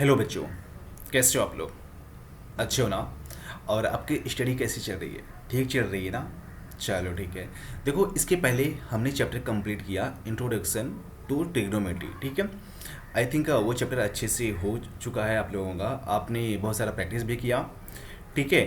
Hello बच्चों, कैसे हो आप लोग? अच्छे हो ना? और आपकी स्टडी कैसी चल रही है? ठीक चल रही है ना? चलो ठीक है। देखो, इसके पहले हमने चैप्टर कंप्लीट किया, इंट्रोडक्शन टू ट्रिग्नोमेट्री, ठीक है। आई थिंक वो चैप्टर अच्छे से हो चुका है आप लोगों का। आपने बहुत सारा प्रैक्टिस भी किया, ठीक है।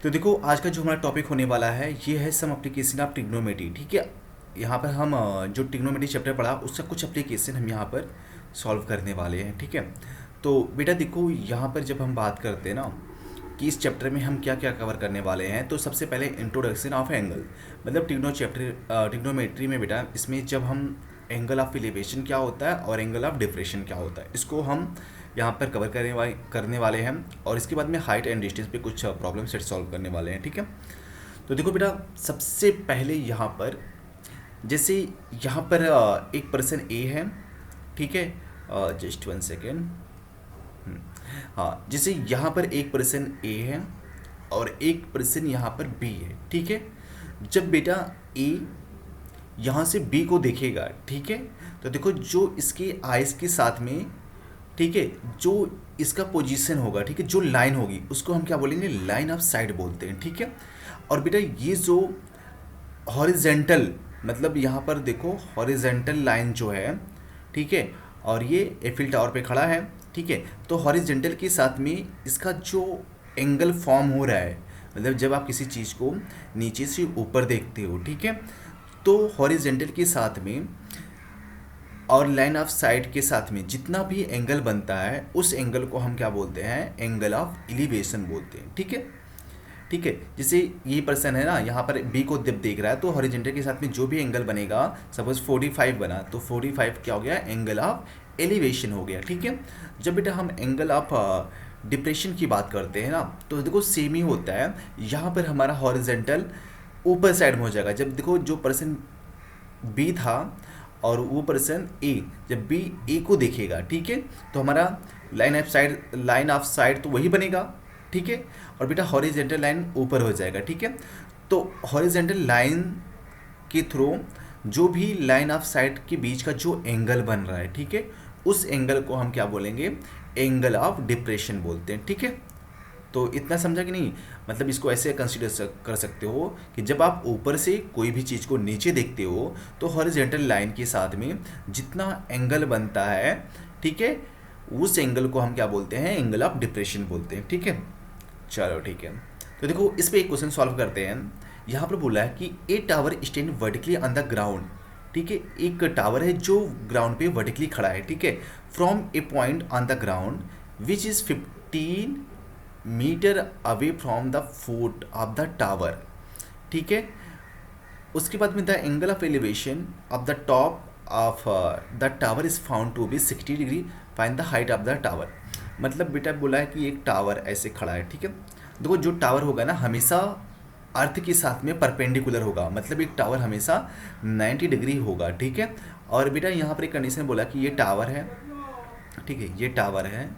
तो देखो, आज का जो हमारा टॉपिक होने वाला है ये है सम एप्लीकेशन ऑफ ट्रिग्नोमेट्री, ठीक है। यहाँ पर हम जो ट्रिग्नोमेट्री चैप्टर पढ़ा उसका कुछ एप्लीकेशन हम यहाँ पर सॉल्व करने वाले हैं, ठीक है। तो बेटा देखो, यहाँ पर जब हम बात करते हैं ना कि इस चैप्टर में हम क्या क्या कवर करने वाले हैं, तो सबसे पहले इंट्रोडक्शन ऑफ एंगल, मतलब ट्रिग्नोमेट्री में बेटा इसमें जब हम एंगल ऑफ एलिवेशन क्या होता है और एंगल ऑफ डिफ्रेक्शन क्या होता है, इसको हम यहाँ पर कवर करने वाले हैं। और इसके बाद में हाइट एंड डिस्टेंस पे कुछ प्रॉब्लम सेट सॉल्व करने वाले हैं, ठीक है। तो देखो बेटा, सबसे पहले यहाँ पर जैसे यहाँ पर एक पर्सन ए है, ठीक है। Just 1 second. हाँ, जैसे यहाँ पर एक पर्सन ए है और एक पर्सन यहाँ पर बी है, ठीक है। जब बेटा ए यहाँ से बी को देखेगा, ठीक है, तो देखो जो इसके आइस के साथ में, ठीक है, जो इसका पोजीशन होगा, ठीक है, जो लाइन होगी उसको हम क्या बोलेंगे? लाइन ऑफ साइड बोलते हैं, ठीक है। और बेटा ये जो हॉरिजेंटल, मतलब यहाँ पर देखो हॉरिजेंटल लाइन जो है, ठीक है, और ये एफिल टावर पे खड़ा है, ठीक है। तो हॉरिजेंटल के साथ में इसका जो एंगल फॉर्म हो रहा है, मतलब जब आप किसी चीज़ को नीचे से ऊपर देखते हो, ठीक है, तो हॉरिजेंटल के साथ में और लाइन ऑफ साइड के साथ में जितना भी एंगल बनता है उस एंगल को हम क्या बोलते हैं? एंगल ऑफ एलिवेशन बोलते हैं, ठीक है। ठीक है, जैसे ये पर्सन है ना, यहाँ पर बी को जब देख रहा है तो हॉरिजॉन्टल के साथ में जो भी एंगल बनेगा, सपोज 45 बना तो 45 क्या हो गया? एंगल ऑफ एलिवेशन हो गया, ठीक है। जब बेटा हम एंगल ऑफ डिप्रेशन की बात करते हैं ना, तो देखो सेम ही होता है। यहाँ पर हमारा हॉरिजॉन्टल ऊपर साइड में हो जाएगा। जब देखो जो पर्सन बी था और वो पर्सन ए, जब बी ए को देखेगा, ठीक है, तो हमारा लाइन ऑफ साइड तो वही बनेगा, ठीक है। और बेटा हॉरिजेंटल लाइन ऊपर हो जाएगा, ठीक है। तो हॉरिजेंटल लाइन के थ्रू जो भी लाइन ऑफ साइड के बीच का जो एंगल बन रहा है, ठीक है, उस एंगल को हम क्या बोलेंगे? एंगल ऑफ डिप्रेशन बोलते हैं, ठीक है। तो इतना समझा कि नहीं? मतलब इसको ऐसे कंसीडर कर सकते हो कि जब आप ऊपर से कोई भी चीज़ को नीचे देखते हो तो हॉरिजॉन्टल लाइन के साथ में जितना एंगल बनता है, ठीक है, उस एंगल को हम क्या बोलते हैं? एंगल ऑफ डिप्रेशन बोलते हैं, ठीक है। चलो ठीक है। तो देखो इस पे एक क्वेश्चन सॉल्व करते हैं। यहाँ पर बोला है कि ए tower stand vertically on the ground, ठीक है। एक टावर है जो ग्राउंड पे वर्टिकली खड़ा है, ठीक है, from a point on the ground which is 15 metre away from the foot of the tower, ठीक है। उसके बाद में the angle of elevation of the top of the tower is found to be 60 degree, find the height of the tower. मतलब बेटा बोला है कि एक टावर ऐसे खड़ा है, ठीक है। देखो जो टावर होगा ना हमेशा अर्थ के साथ में परपेंडिकुलर होगा, मतलब एक टावर हमेशा 90 डिग्री होगा, ठीक है। और बेटा यहाँ पर एक कंडीशन बोला कि ये टावर है, ठीक है, ये टावर है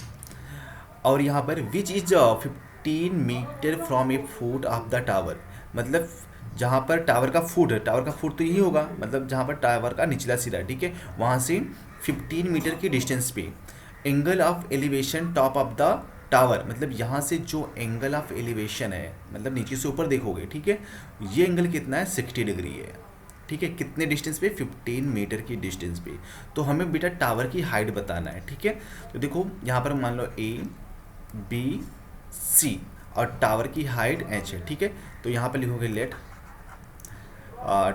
और यहाँ पर which is 15 metre from a foot of the tower, मतलब जहाँ पर टावर का फुट है, टावर का फुट तो यही होगा, मतलब जहाँ पर टावर का निचला सिरा, ठीक है, वहाँ से 15 मीटर की डिस्टेंस पे angle of elevation top of the tower, मतलब यहाँ से जो एंगल ऑफ एलिवेशन है, मतलब नीचे से ऊपर देखोगे, ठीक है, ये एंगल कितना है? 60 डिग्री है, ठीक है। कितने डिस्टेंस पे? 15 मीटर की डिस्टेंस पे। तो हमें बेटा टावर की हाइट बताना है, ठीक है। तो देखो यहाँ पर मान लो ए बी सी और टावर की हाइट एच है, ठीक है। तो यहाँ पर लिखोगे let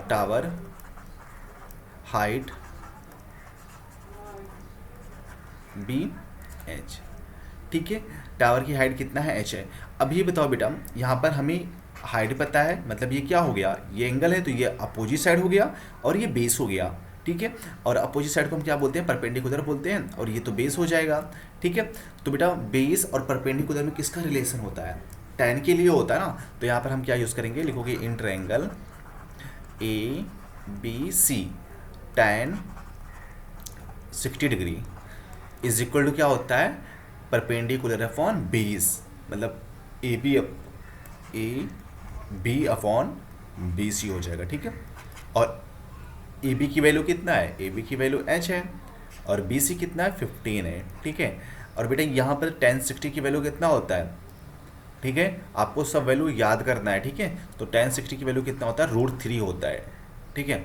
tower height be h, ठीक है। टावर की हाइट कितना है? एच है। अब ये बताओ बेटा, यहाँ पर हमें हाइट पता है, मतलब ये क्या हो गया? ये एंगल है तो ये अपोजिट साइड हो गया और ये बेस हो गया, ठीक है। और अपोजिट साइड को हम क्या बोलते हैं? परपेंडिकुलर बोलते हैं, और ये तो बेस हो जाएगा, ठीक है। तो बेटा बेस और परपेंडिकुलर में किसका रिलेशन होता है? tan के लिए होता है ना। तो यहाँ पर हम क्या यूज़ करेंगे? लिखोगे in triangle A B C tan 60 degree is equal to क्या होता है? परपेंडिकुलर अपॉन बेस, मतलब A B upon B C हो जाएगा, ठीक है। और ए बी की वैल्यू कितना है? ए बी की वैल्यू एच है और बी सी कितना है? 15 है, ठीक है। और बेटा यहाँ पर टेन 60 की वैल्यू कितना होता है, ठीक है, आपको सब वैल्यू याद करना है, ठीक है। तो टेन 60 की वैल्यू कितना होता है, √3 होता है, ठीक है।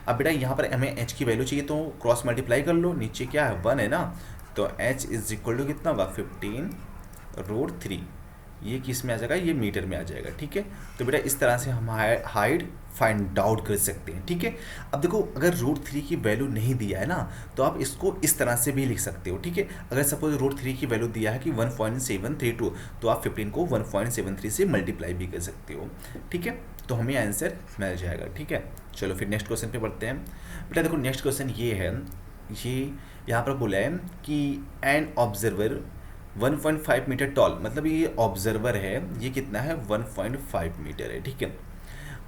अब बेटा यहाँ पर हमें h की वैल्यू चाहिए, तो क्रॉस मल्टीप्लाई कर लो, नीचे क्या है 1 है ना, तो h इज इक्वल टू कितना होगा 15√3, ये किस में आ जाएगा, ये मीटर में आ जाएगा, ठीक है। तो बेटा इस तरह से हम हाइट फाइंड आउट कर सकते हैं, ठीक है। अब देखो अगर √3 की वैल्यू नहीं दिया है ना, तो आप इसको इस तरह से भी लिख सकते हो, ठीक है। अगर सपोज √3 की वैल्यू दिया है कि 1.732, तो आप 15 को 1.73 से मल्टीप्लाई भी कर सकते हो, ठीक है। तो हमें आंसर मिल जाएगा, ठीक है। चलो फिर नेक्स्ट क्वेश्चन पे बढ़ते हैं। बेटा देखो नेक्स्ट क्वेश्चन ये है, ये यहाँ पर बोला है कि एन ऑब्जर्वर 1.5 मीटर टॉल, मतलब ये ऑब्जर्वर है, ये कितना है 1.5 मीटर है, ठीक है।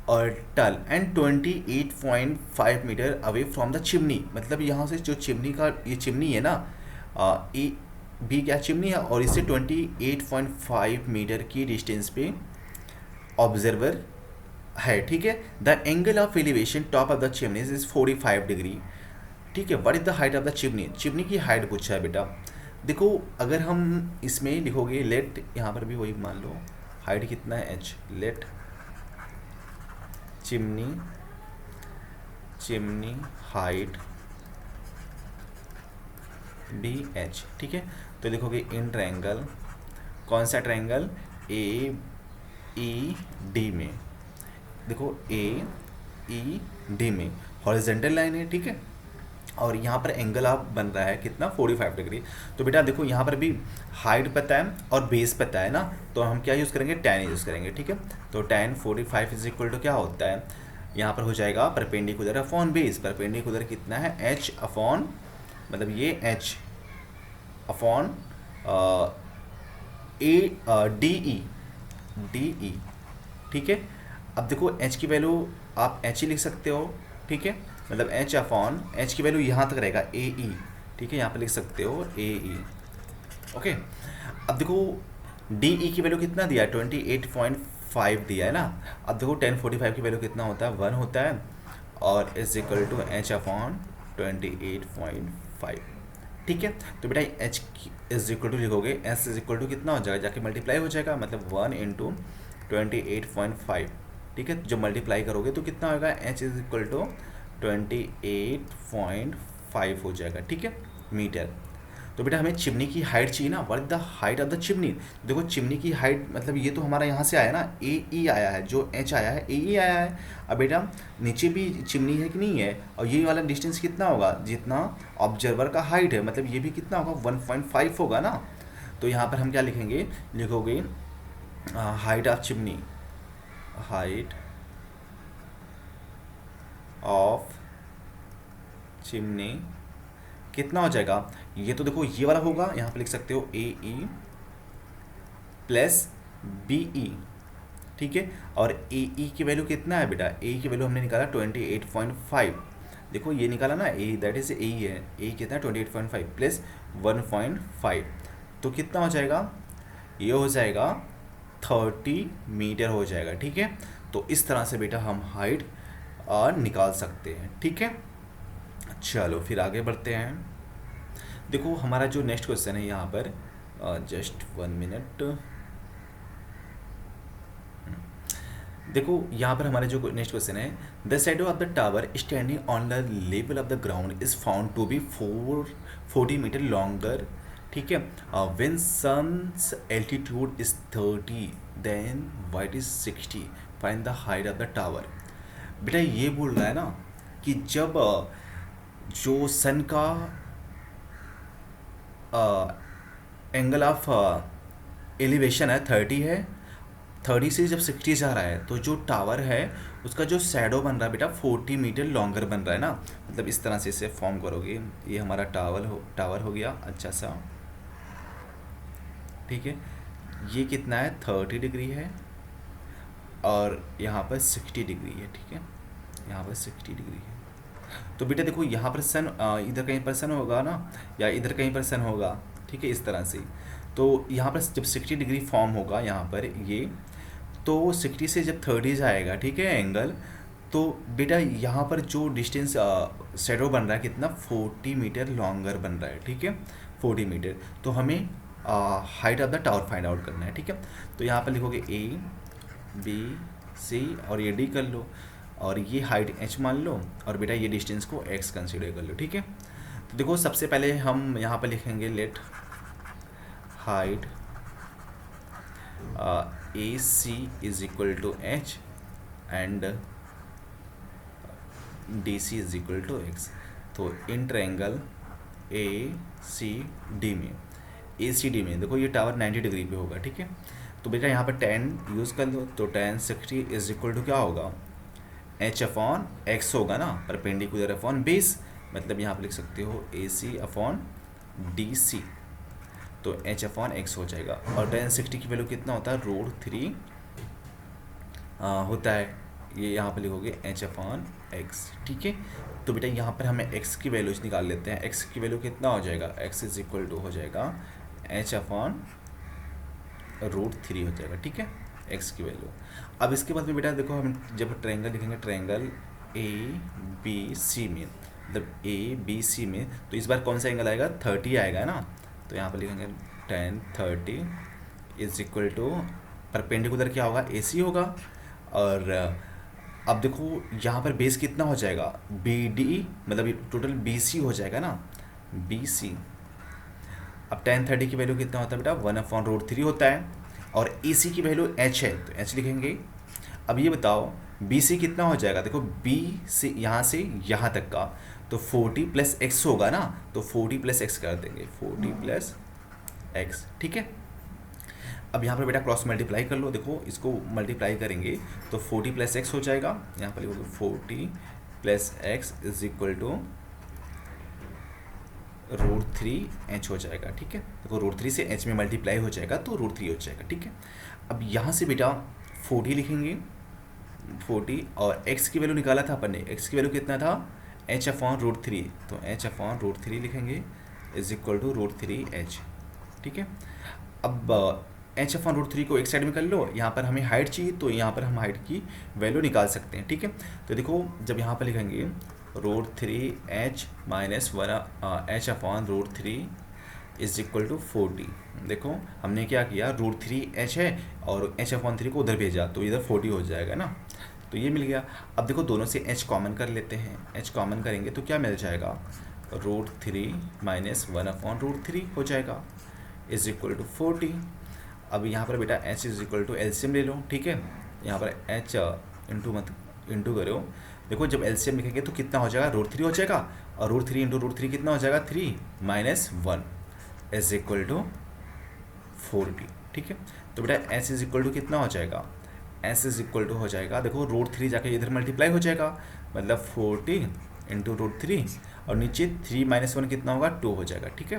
और टल and 28.5 metre away from the chimney, मतलब यहाँ से जो चिमनी का ये चिमनी है ना, ए बी क्या चिमनी है, और इससे 28.5 मीटर की डिस्टेंस पे ऑब्जर्वर है, ठीक है। The angle of elevation top of the chimney is 45 degree, ठीक है। What is the height of the chimney, chimney की हाइट पूछा है बेटा। देखो अगर हम इसमें लिखोगे लेट, यहाँ पर भी वही मान लो हाइट कितना है h, let chimney height be h, ठीक है। तो लिखोगे इन ट्रायंगल, कौन सा ट्रायंगल, ए ई डी में, देखो ए ई डी में हॉरिजॉन्टल लाइन है, ठीक है। और यहाँ पर एंगल आप बन रहा है कितना 45 डिग्री। तो बेटा देखो यहाँ पर भी हाइट पता है और बेस पता है ना, तो हम क्या यूज़ करेंगे, tan यूज़ करेंगे, ठीक है। तो tan 45 इज इक्वल टू क्या होता है, यहाँ पर हो जाएगा परपेंडिकुलर अपॉन बेस, परपेंडिकुलर कितना है h अपॉन, मतलब ये h अपॉन डी ई, ठीक है। अब देखो h की वैल्यू आप h ही लिख सकते हो, ठीक है, मतलब h अपॉन h की वैल्यू यहाँ तक रहेगा ए ई, ठीक है, यहाँ पर लिख सकते हो ए ई, ओके। अब देखो डी ई की वैल्यू कितना दिया है 28.5 दिया है ना। अब देखो 1045 की वैल्यू कितना होता है 1 होता है, और is equal to h upon 28.5, ठीक है। तो बेटा h इज इक्वल टू लिखोगे, s इज इक्वल टू कितना हो जाएगा, जाके मल्टीप्लाई हो जाएगा, मतलब 1 इंटू 28.5, ठीक है। जब मल्टीप्लाई करोगे तो कितना होगा, h इज इक्वल टू 28.5 हो जाएगा, ठीक है, मीटर। तो बेटा हमें चिमनी की हाइट चाहिए ना, what is the height of the chimney. देखो चिमनी की हाइट मतलब ये तो हमारा यहाँ से आया ना, ए ई आया है, जो एच आया है ए ई आया है। अब बेटा नीचे भी चिमनी है कि नहीं है, और ये वाला डिस्टेंस कितना होगा, जितना ऑब्जर्वर का हाइट है, मतलब ये भी कितना होगा 1.5 होगा ना। तो यहाँ पर हम क्या लिखेंगे, लिखोगे height of chimney, height of chimney कितना हो जाएगा, ये तो देखो ये वाला होगा, यहाँ पे लिख सकते हो ए ई प्लस बी ई, ठीक है। और ए ई की वैल्यू कितना है बेटा, ए की वैल्यू हमने निकाला 28.5, देखो ये निकाला ना ए, दैट इज ए है, ए कितना है 28.5 प्लस 1.5, तो कितना हो जाएगा, ये हो जाएगा 30 मीटर हो जाएगा, ठीक है। तो इस तरह से बेटा हम हाइट निकाल सकते हैं, ठीक है। चलो फिर आगे बढ़ते हैं। देखो हमारा जो नेक्स्ट क्वेश्चन है यहाँ पर, जस्ट 1 मिनट, देखो यहाँ पर हमारे जो नेक्स्ट क्वेश्चन है, the shadow of the tower standing on the level of the ground is found to be 40 metre longer, ठीक है। When sun's altitude is 30 than white is 60, find the height of the tower. बेटा ये बोल रहा है ना कि जब जो सन का एंगल ऑफ एलिवेशन है 30 है, 30 से जब 60 जा रहा है, तो जो टावर है उसका जो शैडो बन रहा है बेटा 40 मीटर लॉन्गर बन रहा है ना। मतलब इस तरह से इसे फॉर्म करोगे, ये हमारा टावर हो गया अच्छा सा, ठीक है। ये कितना है 30 डिग्री है, और यहाँ पर 60 डिग्री है, ठीक है, यहाँ पर 60 डिग्री है। तो बेटा देखो यहाँ पर सन इधर कहीं पर सन होगा ना, या इधर कहीं पर सन होगा, ठीक है, इस तरह से। तो यहाँ पर जब 60 डिग्री फॉर्म होगा यहाँ पर ये, तो 60 से जब 30 जाएगा, ठीक है, एंगल, तो बेटा यहाँ पर जो डिस्टेंस शैडो बन रहा है कितना 40 मीटर लॉन्गर बन रहा है, ठीक है, 40 मीटर। तो हमें height of the tower find out करना है, ठीक है। तो यहाँ पर लिखोगे ए बी सी और ये डी कर लो, और ये हाइट h मान लो, और बेटा ये डिस्टेंस को x कंसीडर कर लो, ठीक है। तो देखो सबसे पहले हम यहाँ पर लिखेंगे let height A C is equal to h and D C is equal to x. तो in triangle A C D में, ए सी डी में देखो ये टावर 90 डिग्री पे होगा, ठीक है। तो बेटा यहाँ पर tan यूज़ कर लो, तो tan 60 इज इक्वल टू क्या होगा, h अपॉन एक्स होगा ना, परपेंडिकुलर अपॉन बेस, मतलब यहाँ पर लिख सकते हो ए सी अपॉन डी सी, तो h अपॉन एक्स हो जाएगा। और tan 60 की वैल्यू कितना होता है, √3 होता है, ये यहाँ पर लिखोगे h अपॉन एक्स, ठीक है। तो बेटा यहाँ पर हमें x की वैल्यूज निकाल लेते हैं। x की वैल्यू कितना हो जाएगा, x इज इक्वल टू हो जाएगा h अपॉन √3 हो जाएगा, ठीक है, x की वैल्यू। अब इसके बाद में बेटा देखो हम जब ट्रायंगल लिखेंगे, ट्रायंगल ए बी सी में, मतलब ए बी सी में, तो इस बार कौन सा एंगल आएगा, 30 आएगा ना। तो यहाँ पर लिखेंगे tan 30 is equal to perpendicular क्या होगा, ए सी होगा। और अब देखो यहाँ पर बेस कितना हो जाएगा, बी डी, मतलब टोटल बी सी हो जाएगा ना, बी सी। अब tan 30 की वैल्यू कितना होता है बेटा, 1/√3 होता है, और ए सी की वैल्यू h है, तो h लिखेंगे। अब ये बताओ बी सी कितना हो जाएगा, देखो बी से यहाँ तक का, तो 40 + x होगा ना, तो 40 + x कर देंगे, 40 + x, ठीक है। अब यहाँ पर बेटा क्रॉस मल्टीप्लाई कर लो, देखो इसको मल्टीप्लाई करेंगे तो 40 + x हो जाएगा, यहाँ पर लिखोगे 40 + x is equal to √3h हो जाएगा, ठीक है। देखो √3 से h में मल्टीप्लाई हो जाएगा तो √3 हो जाएगा, ठीक है। अब यहाँ से बेटा 40 लिखेंगे, 40, और x की वैल्यू निकाला था अपन ने, x की वैल्यू कितना था, h अपॉन √3, तो h अपॉन √3 लिखेंगे इज इक्वल टू √3h, ठीक है। अब h अपॉन √3 को एक साइड में कर लो, यहाँ पर हमें हाइट चाहिए, तो यहाँ पर हम हाइट की वैल्यू निकाल सकते हैं, ठीक है। तो देखो जब यहाँ पर लिखेंगे √3h - 1 h upon √3 is equal to 40, देखो हमने क्या किया, √3h है और h अपॉन 3 को उधर भेजा, तो इधर 40 हो जाएगा ना, तो ये मिल गया। अब देखो दोनों से h कॉमन कर लेते हैं, h कॉमन करेंगे तो क्या मिल जाएगा, √3 - 1 अपॉन √3 हो जाएगा इज इक्वल टू 40। अब यहाँ पर बेटा h is equal to LCM ले लो, ठीक है। यहाँ पर h इंटू करो, देखो जब एलसीएम लिखेंगे तो कितना हो जाएगा, √3 हो जाएगा, और √3 इंटू √3 कितना हो जाएगा, 3 - 1 इज इक्वल टू 40, ठीक है। तो बेटा s इज इक्वल टू कितना हो जाएगा, s इज इक्वल टू हो जाएगा, देखो √3 जाके इधर मल्टीप्लाई हो जाएगा, मतलब 40 इंटू √3, और नीचे 3 - 1 कितना होगा, 2 हो जाएगा, ठीक है।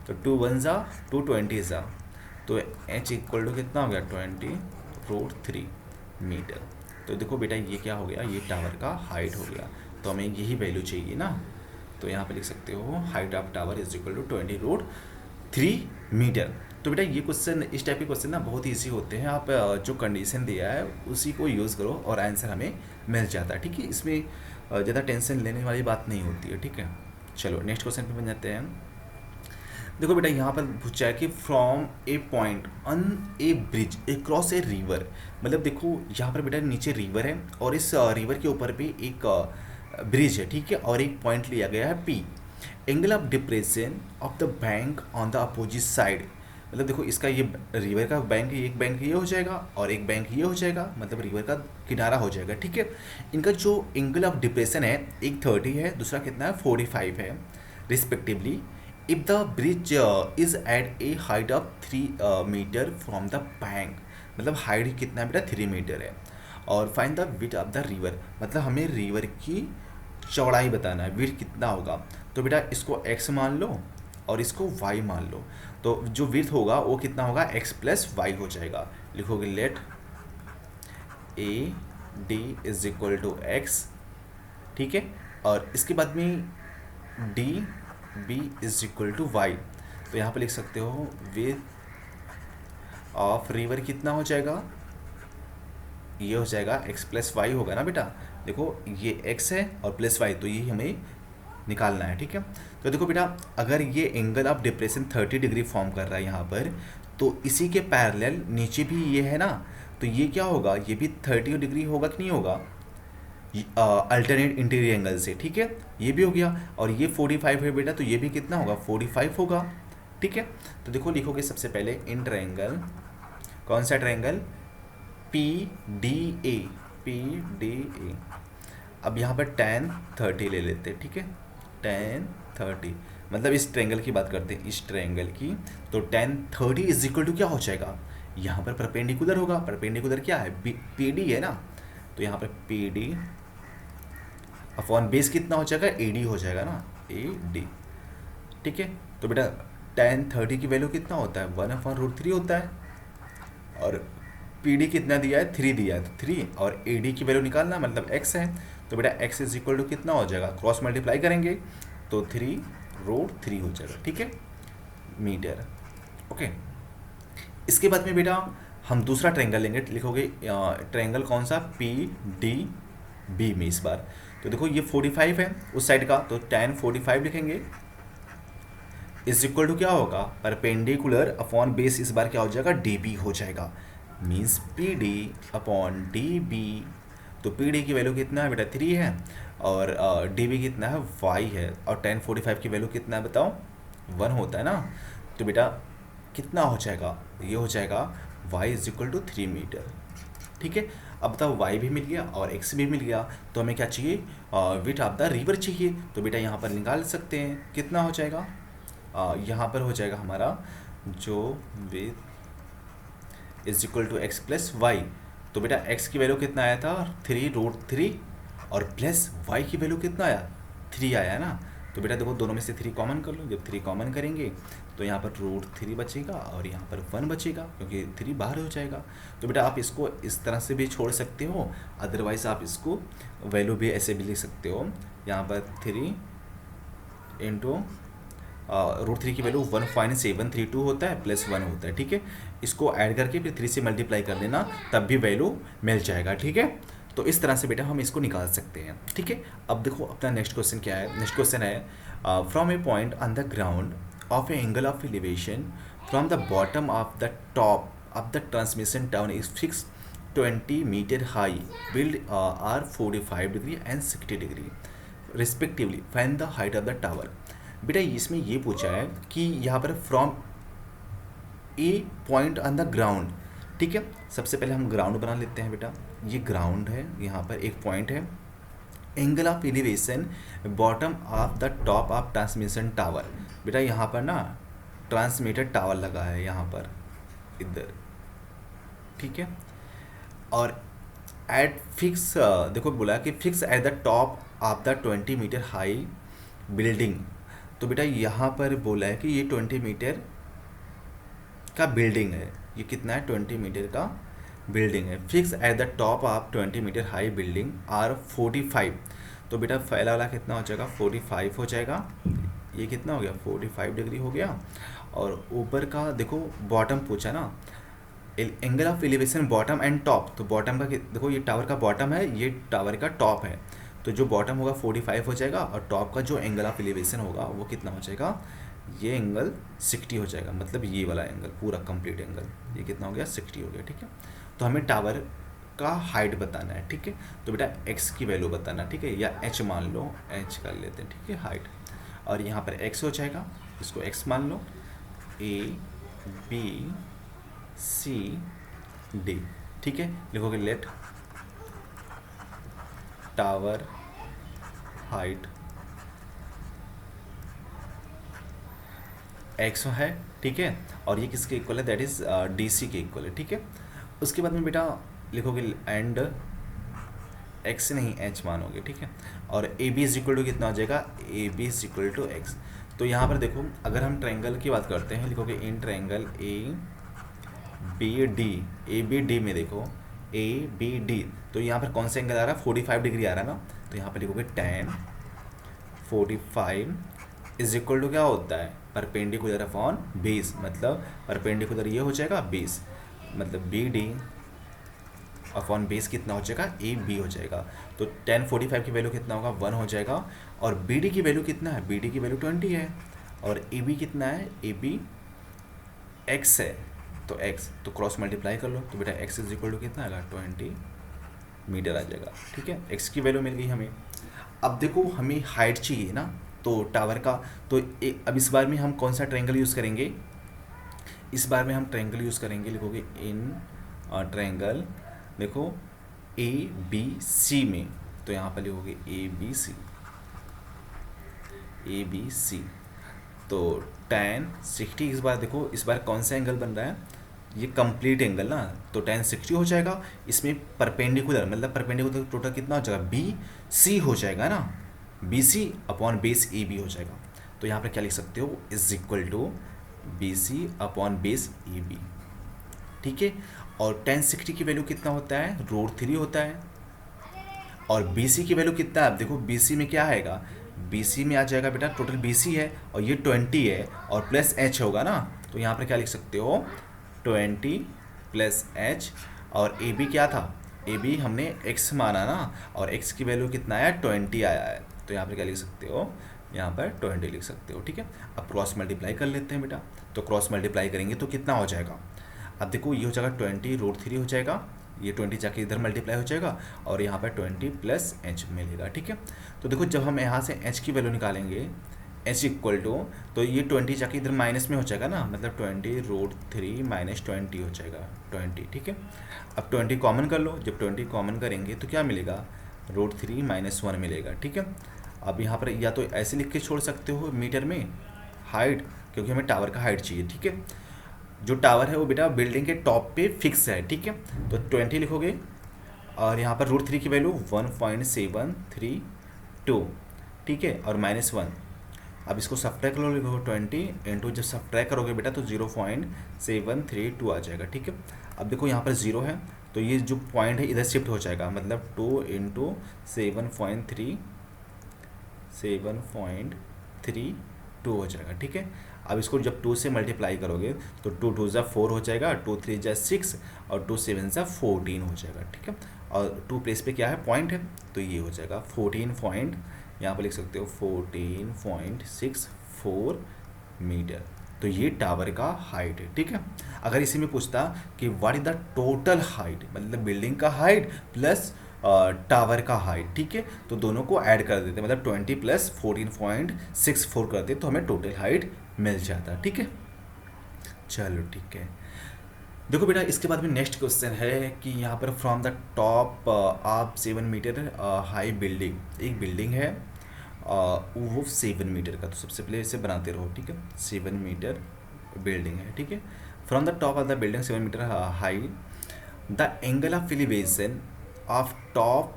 तो 2 1 ज़ा 2 20 ज़ा, तो h इक्वल टू कितना हो गया, 20√3 मीटर। तो देखो बेटा ये क्या हो गया, ये टावर का हाइट हो गया, तो हमें यही वैल्यू चाहिए ना, तो यहाँ पे लिख सकते हो height of tower is equal to 20√3 metre. तो बेटा ये क्वेश्चन, इस टाइप के क्वेश्चन ना बहुत ईजी होते हैं, आप जो कंडीशन दिया है उसी को यूज़ करो और आंसर हमें मिल जाता है, ठीक है। इसमें ज़्यादा टेंशन लेने वाली बात नहीं होती है, ठीक है। चलो नेक्स्ट क्वेश्चन पे बन जाते हैं। देखो बेटा यहाँ पर पूछा है कि from a point on A bridge across a river, मतलब देखो यहाँ पर बेटा नीचे रिवर है और इस रिवर के ऊपर भी एक ब्रिज है, ठीक है, और एक पॉइंट लिया गया है P. Angle of depression of the bank on the opposite side, मतलब देखो इसका ये रिवर का बैंक, एक बैंक ये हो जाएगा और एक बैंक ये हो जाएगा, मतलब रिवर का किनारा हो जाएगा, ठीक है। इनका जो एंगल ऑफ डिप्रेशन है, एक 30 है, दूसरा कितना है 45 है respectively. If the bridge is at a height of 3 metre from the bank, मतलब हाइट कितना है बेटा 3 मीटर है, और find the width of the river, मतलब हमें रिवर की चौड़ाई बताना है, विड्थ कितना होगा। तो बेटा इसको x मान लो और इसको y मान लो, तो जो विड्थ होगा वो कितना होगा, x + y हो जाएगा। लिखोगे let A D is equal to x, ठीक है, और इसके बाद में D B is equal to y, तो यहाँ पे लिख सकते हो विड्थ ऑफ रिवर कितना हो जाएगा, ये हो जाएगा x + y होगा ना बेटा, देखो ये x है और +y, तो ये हमें निकालना है, ठीक है। तो तो देखो बेटा, अगर ये angle of depression 30 degree form कर रहा है यहाँ पर, तो इसी के पैरेलल नीचे भी ये है ना, तो ये क्या होगा, ये भी 30 डिग्री होगा कि नहीं होगा, अल्टरनेट इंटीरियर एंगल से, ठीक है। ये भी हो गया, और ये 45 है बेटा, तो ये भी कितना होगा, 45 होगा, ठीक है। तो देखो लिखोगे सबसे पहले इन ट्रायंगल, कौन सा ट्रायंगल, PDA, PDA। अब यहाँ पर tan 30 ले लेते हैं, ठीक है, tan 30, मतलब इस ट्रायंगल की बात करते हैं, इस ट्रायंगल की। तो tan 30 इज इक्वल टू क्या हो जाएगा, यहाँ पर परपेंडिकुलर होगा, परपेंडिकुलर क्या है, PD है ना, तो यहाँ पर PD अपॉन बेस कितना हो जाएगा, AD हो जाएगा ना, AD, ठीक है। तो बेटा tan 30 की वैल्यू कितना होता है, 1/√3 होता है, और PD कितना दिया है, 3 दिया है, तो 3, और AD की वैल्यू निकालना मतलब x है, तो बेटा x इज इक्वल टू कितना हो जाएगा, क्रॉस मल्टीप्लाई करेंगे तो 3√3 हो जाएगा, ठीक है, मीटर, ओके। इसके बाद में बेटा हम दूसरा ट्रायंगल लेंगे, लिखोगे ट्रायंगल कौन सा, PDB में इस बार। तो देखो ये 45 है उस साइड का, तो tan 45 लिखेंगे, इज इक्वल टू क्या होगा, परपेंडिकुलर अपॉन बेस, इस बार क्या हो जाएगा, DB हो जाएगा, मीन्स PD अपॉन DB। तो PD की वैल्यू कितना है बेटा, 3 है, और DB कितना है, y है, और tan 45 की वैल्यू कितना है बताओ, 1 होता है ना। तो बेटा कितना हो जाएगा, ये हो जाएगा y is equal to 3 metre, ठीक है। अब बताओ y भी मिल गया और x भी मिल गया, तो हमें क्या चाहिए, विड्थ ऑफ द रिवर चाहिए। तो बेटा यहाँ पर निकाल सकते हैं, कितना हो जाएगा, यहाँ पर हो जाएगा हमारा जो width is equal to x plus y. तो बेटा x की वैल्यू कितना आया था, 3√3, और प्लस y की वैल्यू कितना आया, 3 आया ना। तो बेटा देखो दोनों में से 3 कॉमन कर लो, जब 3 कॉमन करेंगे तो यहाँ पर √3 बचेगा और यहाँ पर 1 बचेगा, क्योंकि 3 बाहर हो जाएगा। तो बेटा आप इसको इस तरह से भी छोड़ सकते हो, अदरवाइज आप इसको वैल्यू भी ऐसे भी लिख सकते हो, यहाँ पर 3 इंटू √3 की वैल्यू 1.732 होता है, प्लस 1 होता है, ठीक है। इसको ऐड करके फिर 3 से मल्टीप्लाई कर देना, तब भी वैल्यू मिल जाएगा, ठीक है। तो इस तरह से बेटा हम इसको निकाल सकते हैं, ठीक है। अब देखो अपना नेक्स्ट क्वेश्चन क्या है, नेक्स्ट क्वेश्चन है from a point on the ground of a angle of elevation from the bottom of the top of the transmission tower is fix 20 metre high, build are 45 degree and 60 degree respectively, find the height of the tower. बेटा इसमें ये पूछा है कि यहाँ पर from a point on the ground, ठीक है। सबसे पहले हम ग्राउंड बना लेते हैं बेटा, ये ग्राउंड है, यहाँ पर एक पॉइंट है, angle of elevation bottom of the top of transmission tower. बेटा यहाँ पर ना ट्रांसमीटर टावर लगा है यहाँ पर इधर, ठीक है। और एट फिक्स, देखो बोला कि fix at the top of the 20 metre high building. तो बेटा यहाँ पर बोला है कि ये 20 मीटर का बिल्डिंग है, ये कितना है, 20 मीटर का बिल्डिंग है। Fix at the top of 20 metre high building are 45। तो बेटा पहला वाला कितना हो जाएगा, 45 हो जाएगा, ये कितना हो गया, 45 डिग्री हो गया। और ऊपर का देखो बॉटम पूछा ना, angle of elevation bottom and top. तो बॉटम का देखो ये टावर का बॉटम है, ये टावर का टॉप है, तो जो बॉटम होगा 45 हो जाएगा, और टॉप का जो एंगल ऑफ एलिवेशन होगा वो कितना हो जाएगा, ये एंगल 60 हो जाएगा, मतलब ये वाला एंगल पूरा कंप्लीट एंगल ये कितना हो गया, 60 हो गया, ठीक है। तो हमें टावर का हाइट बताना है, ठीक है। तो बेटा x की वैल्यू बताना, ठीक है, या h मान लो, h कर लेते हैं, ठीक है, हाइट, और यहाँ पर x हो जाएगा, इसको x मान लो, A B C D, ठीक है। लिखोगे लेट टावर हाइट x है, ठीक है, और ये किसके इक्वल है, दैट इज DC के इक्वल है, ठीक है। उसके बाद में बेटा लिखोगे एंड x नहीं h मानोगे, ठीक है, और AB इज इक्वल टू कितना हो जाएगा, AB is equal to x। तो यहाँ पर देखो अगर हम ट्रायंगल की बात करते हैं, लिखोगे इन ट्रायंगल ABD में देखो ABD, तो यहाँ पर कौन सा एंगल आ रहा है, 45 डिग्री आ रहा है ना। तो यहाँ पर लिखोगे tan 45 इज इक्वल टू क्या होता है, परपेंडिकुलर अपॉन बेस, मतलब परपेंडिकुलर ये हो जाएगा बेस, मतलब BD अपॉन बेस कितना हो जाएगा, ए बी हो जाएगा। तो टेन 45 की वैल्यू कितना होगा, 1 हो जाएगा। और बी डी की वैल्यू कितना है, बी डी की वैल्यू 20 है। और ए बी कितना है, ए बी एक्स है, तो एक्स तो क्रॉस मल्टीप्लाई कर लो, तो बेटा एक्स इज इक्वल टू कितना आएगा, 20 मीटर आ जाएगा। ठीक है, एक्स की वैल्यू मिल गई हमें। अब देखो हमें हाइट चाहिए ना, तो टावर का, तो अब इस बार में हम कौन सा ट्रायंगल यूज़ करेंगे, इस बार में हम ट्रायंगल यूज़ करेंगे, लिखोगे इन ट्रायंगल, देखो ए बी सी में, तो यहाँ पर लिखोगे ए बी सी, ए बी सी। तो tan 60, इस बार देखो इस बार कौन सा एंगल बन रहा है, ये कंप्लीट एंगल ना, तो tan 60 हो जाएगा। इसमें परपेंडिकुलर, मतलब परपेंडिकुलर टोटल कितना हो जाएगा, बी सी हो जाएगा ना, B C upon base A B हो जाएगा। तो यहाँ पर क्या लिख सकते हो, is equal to B C upon base A B. ठीक है, और tan 60 की वैल्यू कितना होता है, √3 होता है। और बी सी की वैल्यू कितना है, अब देखो बी सी में क्या आएगा, बी सी में आ जाएगा बेटा, टोटल बी सी है और ये 20 है और प्लस एच होगा ना, तो यहाँ पर क्या लिख सकते हो, 20 प्लस एच। और ए बी क्या था, ए बी हमने एक्स माना ना, और एक्स की वैल्यू कितना आया, 20 आया है, तो यहाँ पर क्या लिख सकते हो, यहाँ पर 20 लिख सकते हो। ठीक है, अब क्रॉस मल्टीप्लाई कर लेते हैं बेटा, तो क्रॉस मल्टीप्लाई करेंगे तो कितना हो जाएगा, अब देखो ये हो जाएगा 20 √3 हो जाएगा, ये 20 जाके इधर मल्टीप्लाई हो जाएगा, और यहाँ पर 20 प्लस एच मिलेगा। ठीक है, तो देखो जब हम यहाँ से एच की वैल्यू निकालेंगे, एच इक्वल टू, तो ये 20 जाके इधर माइनस में हो जाएगा ना, मतलब 20 √3 माइनस 20 हो जाएगा 20। ठीक है, अब 20 कॉमन कर लो, जब 20 कॉमन करेंगे तो क्या मिलेगा, √3 माइनस 1 मिलेगा। ठीक है, अब यहाँ पर या तो ऐसे लिख के छोड़ सकते हो मीटर में हाइट, क्योंकि हमें टावर का हाइट चाहिए। ठीक है, जो टावर है वो बेटा बिल्डिंग के टॉप पे फिक्स है। ठीक है, तो 20 लिखोगे, और यहाँ पर √3 की वैल्यू 1.732। ठीक है, और -1, अब इसको सब्ट्रैक्ट करो, लिखो 20 इंटू, जब सब्ट्रैक्ट करोगे बेटा तो 0.732 आ जाएगा। ठीक है, अब देखो यहाँ पर 0 है, तो ये जो पॉइंट है इधर शिफ्ट हो जाएगा, मतलब 2 इंटू 7.32 हो जाएगा। ठीक है, अब इसको जब 2 से मल्टीप्लाई करोगे तो 2 2 ज़ा 4 हो जाएगा, 2 3 ज़ा 6 और 2 7 ज़ा 14 हो जाएगा। ठीक है, और 2 प्लेस पे क्या है, पॉइंट है, तो ये हो जाएगा 14 पॉइंट, यहाँ पर लिख सकते हो 14.64 मीटर। तो ये टावर का हाइट है। ठीक है, अगर इसी में पूछता कि what is the total height, मतलब बिल्डिंग का हाइट प्लस टावर का हाइट, ठीक है, तो दोनों को ऐड कर देते, मतलब 20 प्लस 14.64 कर दे तो हमें टोटल हाइट मिल जाता। ठीक है, चलो ठीक है। देखो बेटा इसके बाद में नेक्स्ट क्वेश्चन है कि यहाँ पर from the top of 7 metre high building, एक बिल्डिंग है वो 7 मीटर का, तो सबसे पहले इसे बनाते रहो। ठीक है, 7 मीटर बिल्डिंग है। ठीक है, from the top of the building 7 metre high, the angle of elevation of top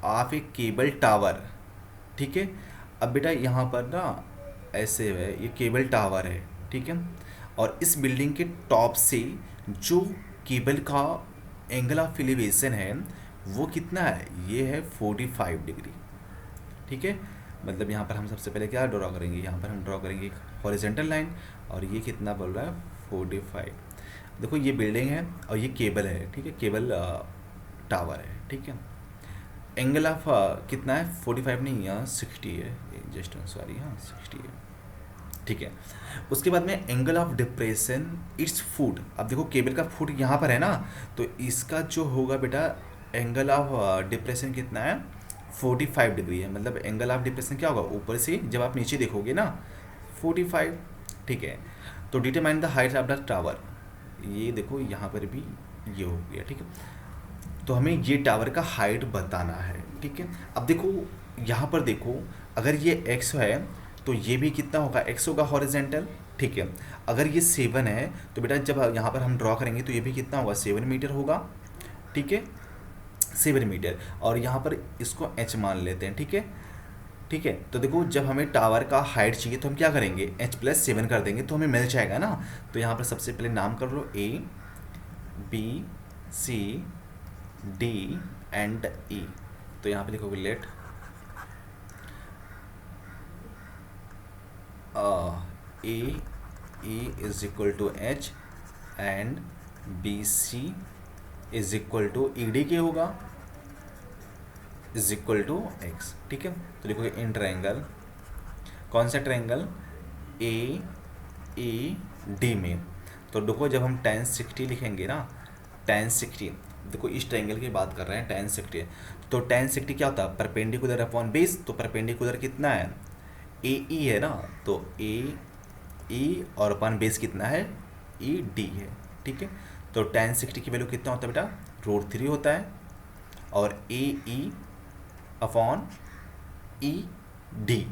of a cable tower. ठीक है, अब बेटा यहाँ पर ना ऐसे है, ये केबल टावर है। ठीक है, और इस बिल्डिंग के टॉप से जो केबल का एंगल ऑफ एलिवेशन है वो कितना है, ये है 45 डिग्री। ठीक है, मतलब यहाँ पर हम सबसे पहले क्या ड्रॉ करेंगे, यहाँ पर हम ड्रॉ करेंगे एक हॉरिजॉन्टल लाइन, और ये कितना बोल रहा है 45। देखो ये बिल्डिंग है और ये केबल है। ठीक है, केबल टावर है। ठीक है, एंगल ऑफ कितना है 45 नहीं, यहाँ 60 है, जस्ट सॉरी, हाँ 60 है। ठीक है, उसके बाद में angle of depression it's foot, अब देखो केबल का फुट यहाँ पर है ना, तो इसका जो होगा बेटा एंगल ऑफ डिप्रेशन कितना है 45 डिग्री है, मतलब एंगल ऑफ डिप्रेशन क्या होगा, ऊपर से जब आप नीचे देखोगे ना 45। ठीक है, तो determine the height of the tower, ये देखो यहाँ पर भी ये हो गया। ठीक है, तो हमें ये टावर का हाइट बताना है। ठीक है, अब देखो यहाँ पर देखो, अगर ये x है तो ये भी कितना होगा, x होगा हॉरिजेंटल। ठीक है, अगर ये 7 है तो बेटा जब यहाँ पर हम ड्रॉ करेंगे तो ये भी कितना होगा, 7 मीटर होगा। ठीक है, 7 मीटर, और यहाँ पर इसको h मान लेते हैं। ठीक है, ठीक है, तो देखो जब हमें टावर का हाइट चाहिए तो हम क्या करेंगे, h+7 कर देंगे तो हमें मिल जाएगा ना। तो यहाँ पर सबसे पहले नाम कर लो A B C D and E, तो यहाँ पे लिखोगे let A is equal to H and BC is equal to E D के होगा इज इक्वल टू एक्स। ठीक है, तो देखो इन ट्रायंगल, कौन सा ट्रायंगल, ए ई डी में, तो देखो जब हम tan 60 लिखेंगे ना, tan 60, देखो इस ट्रायंगल की बात कर रहे हैं tan 60, तो tan 60 क्या होता है, परपेंडिकुलर अपॉन बेस, तो परपेंडिकुलर कितना है, ए ई है ना, तो ए ई और अपॉन बेस कितना है, ई डी है। ठीक है, तो tan 60 की वैल्यू कितना होता है बेटा, √3 होता है, और ए ई अपॉन ई डी।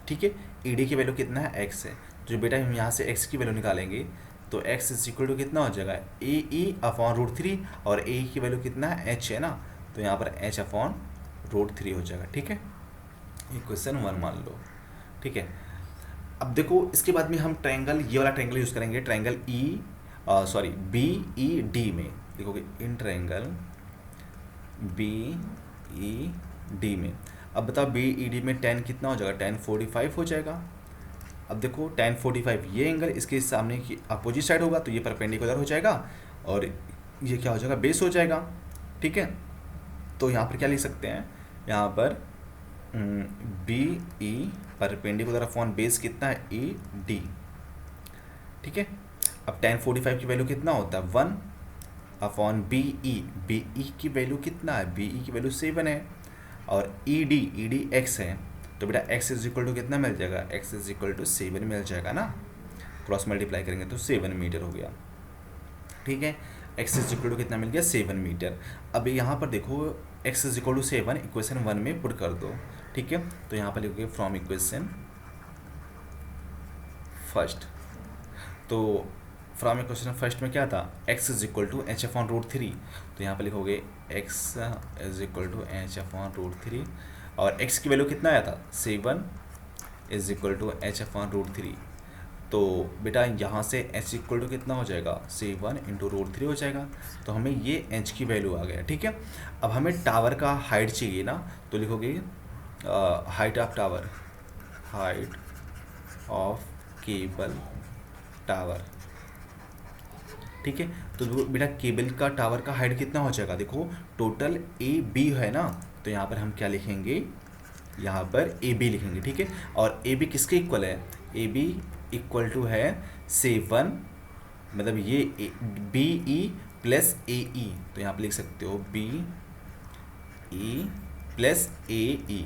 ठीक है, ई डी की वैल्यू कितना है, एक्स है, तो बेटा हम यहाँ से एक्स की वैल्यू निकालेंगे, तो x इज इक्वल टू कितना हो जाएगा, ए ई अपॉन √3, और ए की वैल्यू कितना है, h है ना, तो यहाँ पर h अपॉन √3 हो जाएगा। ठीक है, ये क्वेश्चन 1 मान लो। ठीक है, अब देखो इसके बाद में हम ट्रायंगल, ये वाला ट्रायंगल यूज़ करेंगे, ट्रायंगल बी ई डी में, देखोगे in triangle B E D में, अब बताओ बी ई डी में tan कितना हो जाएगा, tan 45 हो जाएगा। अब देखो tan 45 ये एंगल इसके सामने की अपोजिट साइड होगा, तो ये परपेंडिकुलर हो जाएगा, और ये क्या हो जाएगा, बेस हो जाएगा। ठीक है, तो यहाँ पर क्या लिख सकते हैं, यहाँ पर B E perpendicular upon base कितना है, ई डी। ठीक है, अब tan 45 की वैल्यू कितना होता है, 1 अपॉन बी ई की वैल्यू कितना है, बी ई की वैल्यू 7 है, और ई डी एक्स है, तो बेटा x इज इक्वल टू कितना मिल जाएगा, x इज इक्वल टू 7 मिल जाएगा ना, क्रॉस मल्टीप्लाई करेंगे तो 7 मीटर हो गया। ठीक है, x इज इक्वल टू कितना मिल गया, 7 मीटर। अब यहाँ पर देखो x is equal to 7 equation 1 में पुट कर दो। ठीक है, तो यहाँ पर लिखोगे फ्रॉम इक्वेशन फर्स्ट, तो फ्रॉम इक्वेशन फर्स्ट में क्या था, x is equal to h upon √3, तो यहाँ पर लिखोगे x is equal to h upon √3, और x की वैल्यू कितना आया था, 7 is equal to h upon √3, तो बेटा यहाँ से h इक्वल टू कितना हो जाएगा, 7 इंटू √3 हो जाएगा, तो हमें ये h की वैल्यू आ गया। ठीक है, अब हमें टावर का हाइट चाहिए ना, तो लिखोगे height of tower, height of cable tower. ठीक है, तो बेटा केबल का टावर का हाइट कितना हो जाएगा, देखो टोटल ए बी है ना, तो यहाँ पर हम क्या लिखेंगे, यहाँ पर ए बी लिखेंगे। ठीक है, और ए बी किसके इक्वल है, ए बी इक्वल टू है 7, मतलब ये बी ई प्लस ए ई, तो यहाँ पर लिख सकते हो बी ई प्लस ए ई,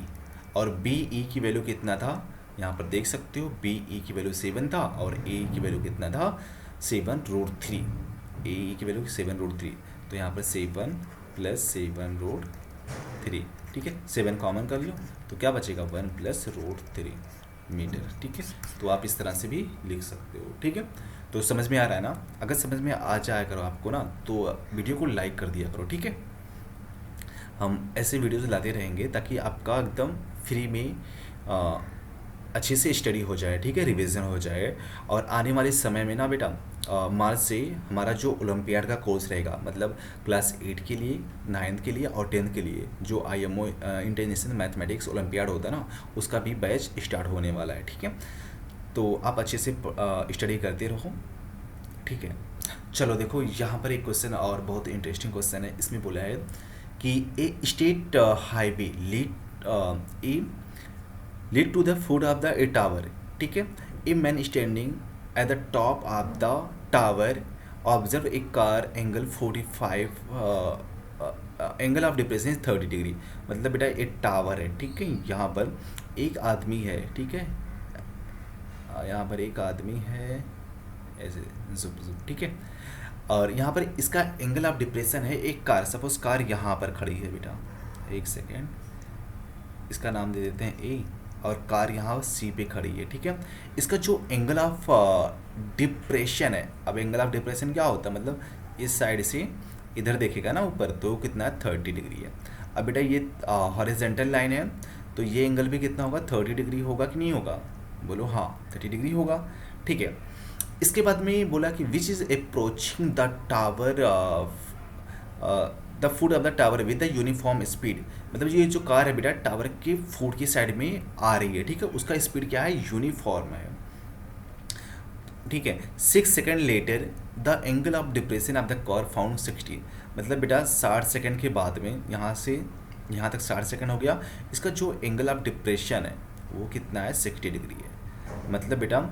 और बी ई की वैल्यू कितना था, यहाँ पर देख सकते हो बी ई की वैल्यू 7 था, और ए की वैल्यू कितना था, 7√3, ए की वैल्यू 7√3, तो यहाँ पर 7 प्लस 7√3। ठीक है, 7 कॉमन कर लो, तो क्या बचेगा, 1 प्लस √3 मीटर। ठीक है, तो आप इस तरह से भी लिख सकते हो। ठीक है, तो समझ में आ रहा है ना, अगर समझ में आ जाया करो आपको ना, तो वीडियो को लाइक कर दिया करो। ठीक है, हम ऐसे वीडियोस लाते रहेंगे ताकि आपका एकदम फ्री में अच्छे से स्टडी हो जाए। ठीक है, रिवीजन हो जाए, और आने वाले समय में ना बेटा मार्च से हमारा जो ओलंपियाड का कोर्स रहेगा, मतलब क्लास 8 के लिए, 9th के लिए और 10th के लिए, जो IMO इंटरनेशनल मैथमेटिक्स ओलंपियाड होता है ना, उसका भी बैच स्टार्ट होने वाला है। ठीक है, तो आप अच्छे से स्टडी करते रहो। ठीक है, चलो देखो यहाँ पर एक क्वेश्चन और बहुत इंटरेस्टिंग क्वेश्चन है, इसमें बोला है कि a state highway lead to the foot of the a tower. ठीक है, a man standing at the top of the tower observe a car angle 45 angle of depression 30 degree. मतलब बेटा एक टावर है, ठीक है, यहाँ पर एक आदमी है। ठीक है, यहाँ पर एक आदमी है ऐसे जुप जुप। ठीक है, और यहाँ पर इसका एंगल ऑफ डिप्रेशन है एक कार, सपोज कार यहाँ पर खड़ी है बेटा, एक सेकेंड, इसका नाम दे देते हैं ए, और कार यहाँ सी पे खड़ी है। ठीक है, इसका जो एंगल ऑफ डिप्रेशन है, अब एंगल ऑफ डिप्रेशन क्या होता है, मतलब इस साइड से इधर देखेगा ना ऊपर, तो कितना है 30 डिग्री है। अब बेटा ये हॉरिजॉन्टल लाइन है, तो ये एंगल भी कितना होगा, 30 डिग्री होगा कि नहीं होगा, बोलो हाँ 30 डिग्री होगा। ठीक है, इसके बाद में बोला कि which is approaching the tower the foot of the tower with the uniform speed. मतलब ये जो कार है बेटा टावर के फुट की साइड में आ रही है। ठीक है, उसका स्पीड क्या है, यूनिफॉर्म है। ठीक है, 6 second later the angle of depression of the curve found 60। मतलब बेटा 60 सेकेंड के बाद में यहाँ से यहाँ तक 60 सेकेंड हो गया, इसका जो एंगल ऑफ डिप्रेशन है वो कितना है, 60 डिग्री है। मतलब बेटा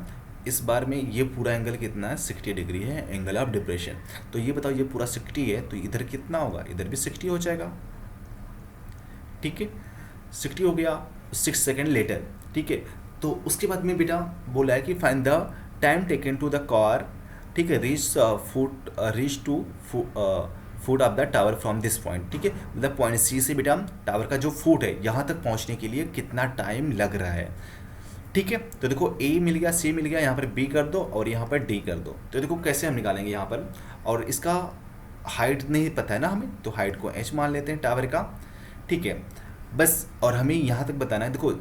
इस बार में ये पूरा एंगल कितना है, 60 डिग्री है एंगल ऑफ डिप्रेशन। तो ये बताओ ये पूरा 60 है तो इधर कितना होगा, इधर भी 60 हो जाएगा। ठीक है, 60 हो गया 6 सेकेंड लेटर। ठीक है, तो उसके बाद में बेटा बोला है कि find the time taken to the car, ठीक है, reach to foot of the tower from this point. ठीक है, मतलब पॉइंट सी से बेटा टावर का जो फुट है यहाँ तक पहुँचने के लिए कितना टाइम लग रहा है। ठीक है, तो देखो ए मिल गया, सी मिल गया, यहाँ पर बी कर दो और यहाँ पर डी कर दो। तो देखो कैसे हम निकालेंगे यहाँ पर, और इसका हाइट नहीं पता है ना हमें, तो हाइट को एच मान लेते हैं टावर का। ठीक है, बस और हमें यहाँ तक बताना है। देखो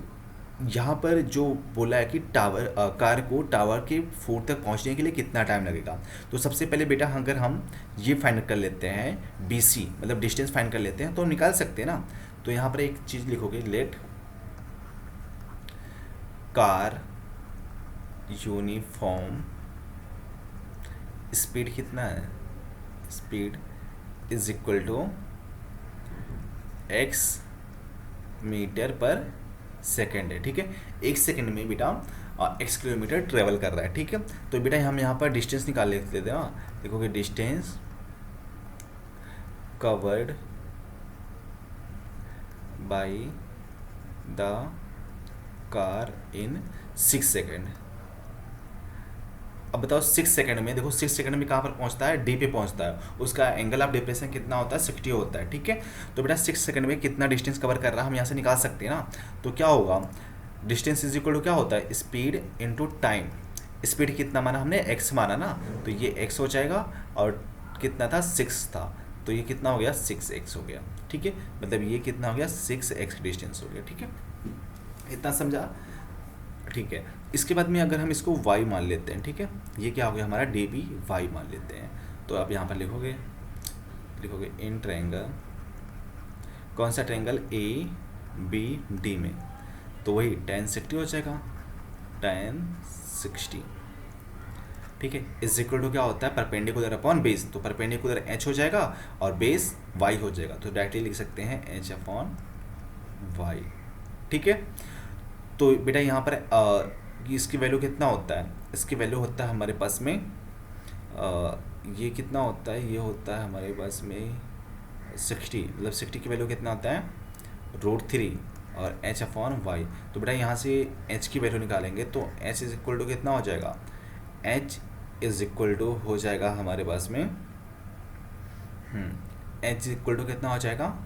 यहाँ पर जो बोला है कि कार को टावर के फुट तक पहुँचने के लिए कितना टाइम लगेगा। तो सबसे पहले बेटा अगर हम ये फाइंड कर लेते हैं बी सी, मतलब डिस्टेंस फाइंड कर लेते हैं तो हम निकाल सकते हैं ना। तो यहाँ पर एक चीज़ लिखोगे, लेट कार यूनिफॉर्म स्पीड कितना है, speed is equal to x metre per second है। ठीक है, 1 सेकेंड में बेटा x किलोमीटर ट्रेवल कर रहा है। ठीक है, तो बेटा हम यहाँ पर डिस्टेंस निकाल लेते हैं ना। देखोगे distance covered by the car in 6 second. अब बताओ 6 सेकेंड में, देखो 6 सेकेंड में कहाँ पर पहुँचता है, डी पे पहुँचता है, उसका एंगल ऑफ डिप्रेशन कितना होता है, 60 होता है। ठीक है, तो बेटा 6 सेकेंड में कितना डिस्टेंस कवर कर रहा है हम यहाँ से निकाल सकते हैं ना। तो क्या होगा, डिस्टेंस इज इक्वल टू क्या होता है, स्पीड इनटू टाइम। स्पीड कितना माना हमने, x माना ना, तो ये x हो जाएगा, और कितना था 6 था, तो ये कितना हो गया 6x हो गया। ठीक है, मतलब ये कितना हो गया 6x डिस्टेंस हो गया। ठीक है, इतना समझा। ठीक है, इसके बाद में अगर हम इसको y मान लेते हैं, ठीक है, ये क्या हो गया हमारा डी बी y मान लेते हैं। तो आप यहाँ पर लिखोगे इन ट्रायंगल, कौन सा ट्रायंगल, ए बी डी में, तो वही tan 60 हो जाएगा, tan 60। ठीक है, इज इक्वल टू क्या होता है, परपेंडिकुलर अपॉन बेस, तो परपेंडिकुलर h हो जाएगा और बेस y हो जाएगा, तो डायरेक्टली लिख सकते हैं h अपॉन y। ठीक है, तो बेटा यहाँ पर इसकी वैल्यू कितना होता है, इसकी वैल्यू होता है हमारे पास में ये कितना होता है, ये होता है हमारे पास में 60, मतलब 60 की वैल्यू कितना होता है, √3 और h अपॉन y। तो बेटा यहाँ से h की वैल्यू निकालेंगे तो h इज इक्वल टू कितना हो जाएगा, h इज इक्वल टू हो जाएगा हमारे पास में h इज इक्वल टू कितना हो जाएगा,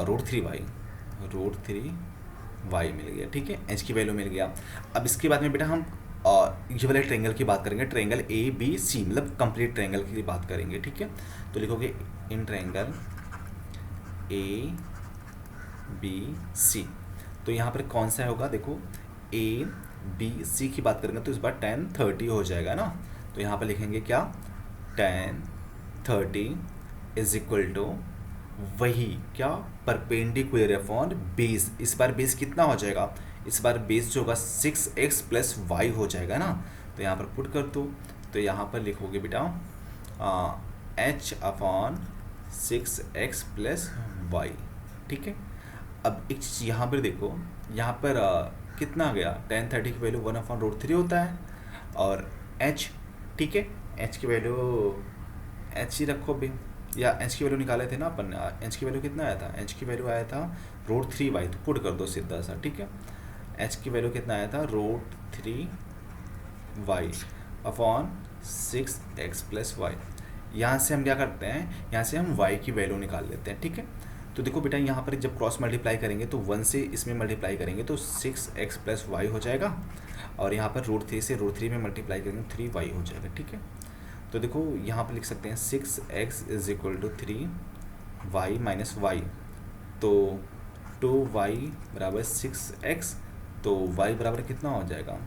√3y मिल गया। ठीक है, h की वैल्यू मिल गया। अब इसके बाद में बेटा हम ये वाले ट्रायंगल की बात करेंगे, ट्रायंगल ए बी सी, मतलब कंप्लीट ट्रायंगल की बात करेंगे। ठीक है, तो लिखोगे इन ट्रायंगल ए बी सी, तो यहाँ पर कौन सा होगा, देखो ए बी सी की बात करेंगे तो इस बार tan 30 हो जाएगा ना। तो यहाँ पर लिखेंगे क्या, tan 30 इज इक्वल टू वही क्या, परपेंडिकुलर अपॉन बेस। इस बार बेस कितना हो जाएगा, इस बार बेस जो होगा 6x प्लस वाई हो जाएगा ना। तो यहाँ पर पुट कर दो, तो यहाँ पर लिखोगे बेटा h upon 6x plus Y. ठीक है, अब एक चीज़ यहाँ पर देखो, यहाँ पर कितना आ गया, tan 30 की वैल्यू 1/√3 होता है, और h, ठीक है, h की वैल्यू h ही रखो भी, या h की वैल्यू निकाले थे ना अपन, h की वैल्यू कितना आया था, h की वैल्यू आया था √3y, तो पुट कर दो सीधा सा। ठीक है, h की वैल्यू कितना आया था, √3y upon 6x plus Y. यहाँ से हम क्या करते हैं, यहाँ से हम y की वैल्यू निकाल लेते हैं। ठीक है, तो देखो बेटा यहाँ पर जब क्रॉस मल्टीप्लाई करेंगे तो 1 से इसमें मल्टीप्लाई करेंगे तो 6x प्लस वाई हो जाएगा, और यहाँ पर √3 से √3 में मल्टीप्लाई करेंगे 3y हो जाएगा। ठीक है, तो देखो यहाँ पर लिख सकते हैं 6x is equal to 3y minus y, तो 2y बराबर 6x, तो y बराबर कितना हो जाएगा,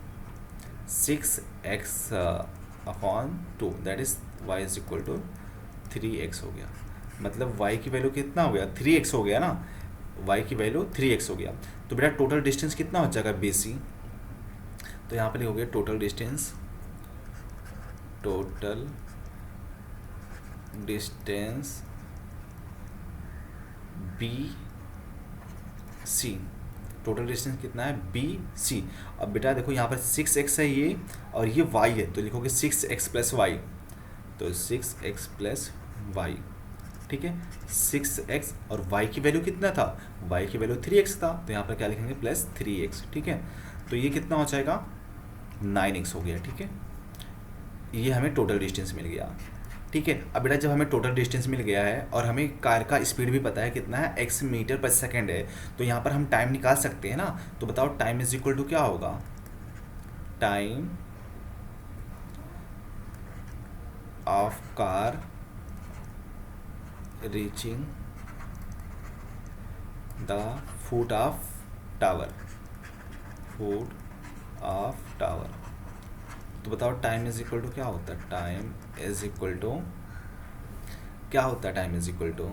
6x अपॉन 2, that is y is equal to 3x हो गया। मतलब y की वैल्यू कितना हो गया, 3x हो गया ना, y की वैल्यू 3x हो गया। तो बेटा टोटल डिस्टेंस कितना हो जाएगा BC, तो यहाँ पर लिखोगे total distance total distance B C, total distance कितना है बी सी। अब बेटा देखो यहाँ पर 6x है ये, और ये y है, तो लिखोगे 6x प्लस वाई, तो 6x प्लस वाई, ठीक है। 6x और y की वैल्यू कितना था, y की वैल्यू 3x था, तो यहाँ पर क्या लिखेंगे प्लस 3x, ठीक है। तो ये कितना हो जाएगा 9x हो गया, ठीक है। ये हमें टोटल डिस्टेंस मिल गया, ठीक है। अब बेटा जब हमें टोटल डिस्टेंस मिल गया है और हमें कार का स्पीड भी पता है कितना है, x मीटर पर सेकेंड है, तो यहाँ पर हम टाइम निकाल सकते हैं ना। तो बताओ टाइम इज इक्वल टू क्या होगा, time of car reaching the foot of tower, foot of tower. तो बताओ टाइम इज इक्वल टू क्या होता है, टाइम इज इक्वल टू क्या होता है, time is equal to,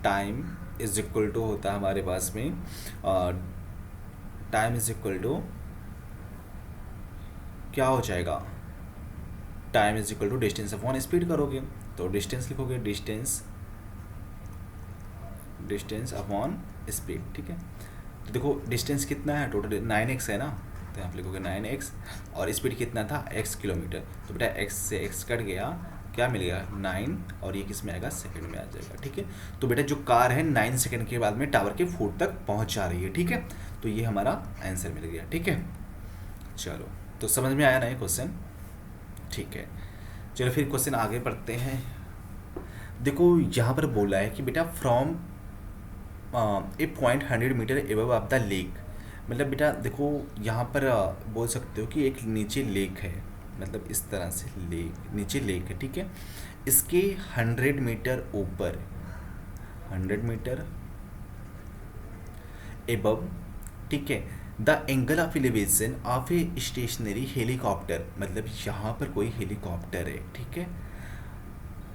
time is equal to होता है हमारे पास में, टाइम इज इक्वल टू क्या हो जाएगा, time is equal to distance upon speed करोगे, तो डिस्टेंस लिखोगे, डिस्टेंस अपॉन स्पीड, ठीक है। तो देखो डिस्टेंस कितना है टोटल 9x है ना, तो यहाँ पे लिखोगे 9x, और स्पीड कितना था x किलोमीटर, तो बेटा x से x कट गया, क्या मिलेगा 9, और ये किस में आएगा सेकंड में आ जाएगा, ठीक है। तो बेटा जो कार है 9 सेकंड के बाद में टावर के फुट तक पहुँच जा रही है, ठीक है। तो ये हमारा आंसर मिल गया, ठीक है। चलो तो समझ में आया ना ये क्वेश्चन, ठीक है। चलो फिर क्वेश्चन आगे बढ़ते हैं। देखो यहाँ पर बोला है कि बेटा from a point 100 metre above of the lake, मतलब बेटा देखो यहाँ पर बोल सकते हो कि एक नीचे लेक है, मतलब इस तरह से लेक, नीचे लेक है, ठीक है। इसके 100 मीटर ऊपर, 100 मीटर एबव, ठीक है, the angle of elevation of a stationary helicopter, मतलब यहाँ पर कोई हेलीकॉप्टर है, ठीक है,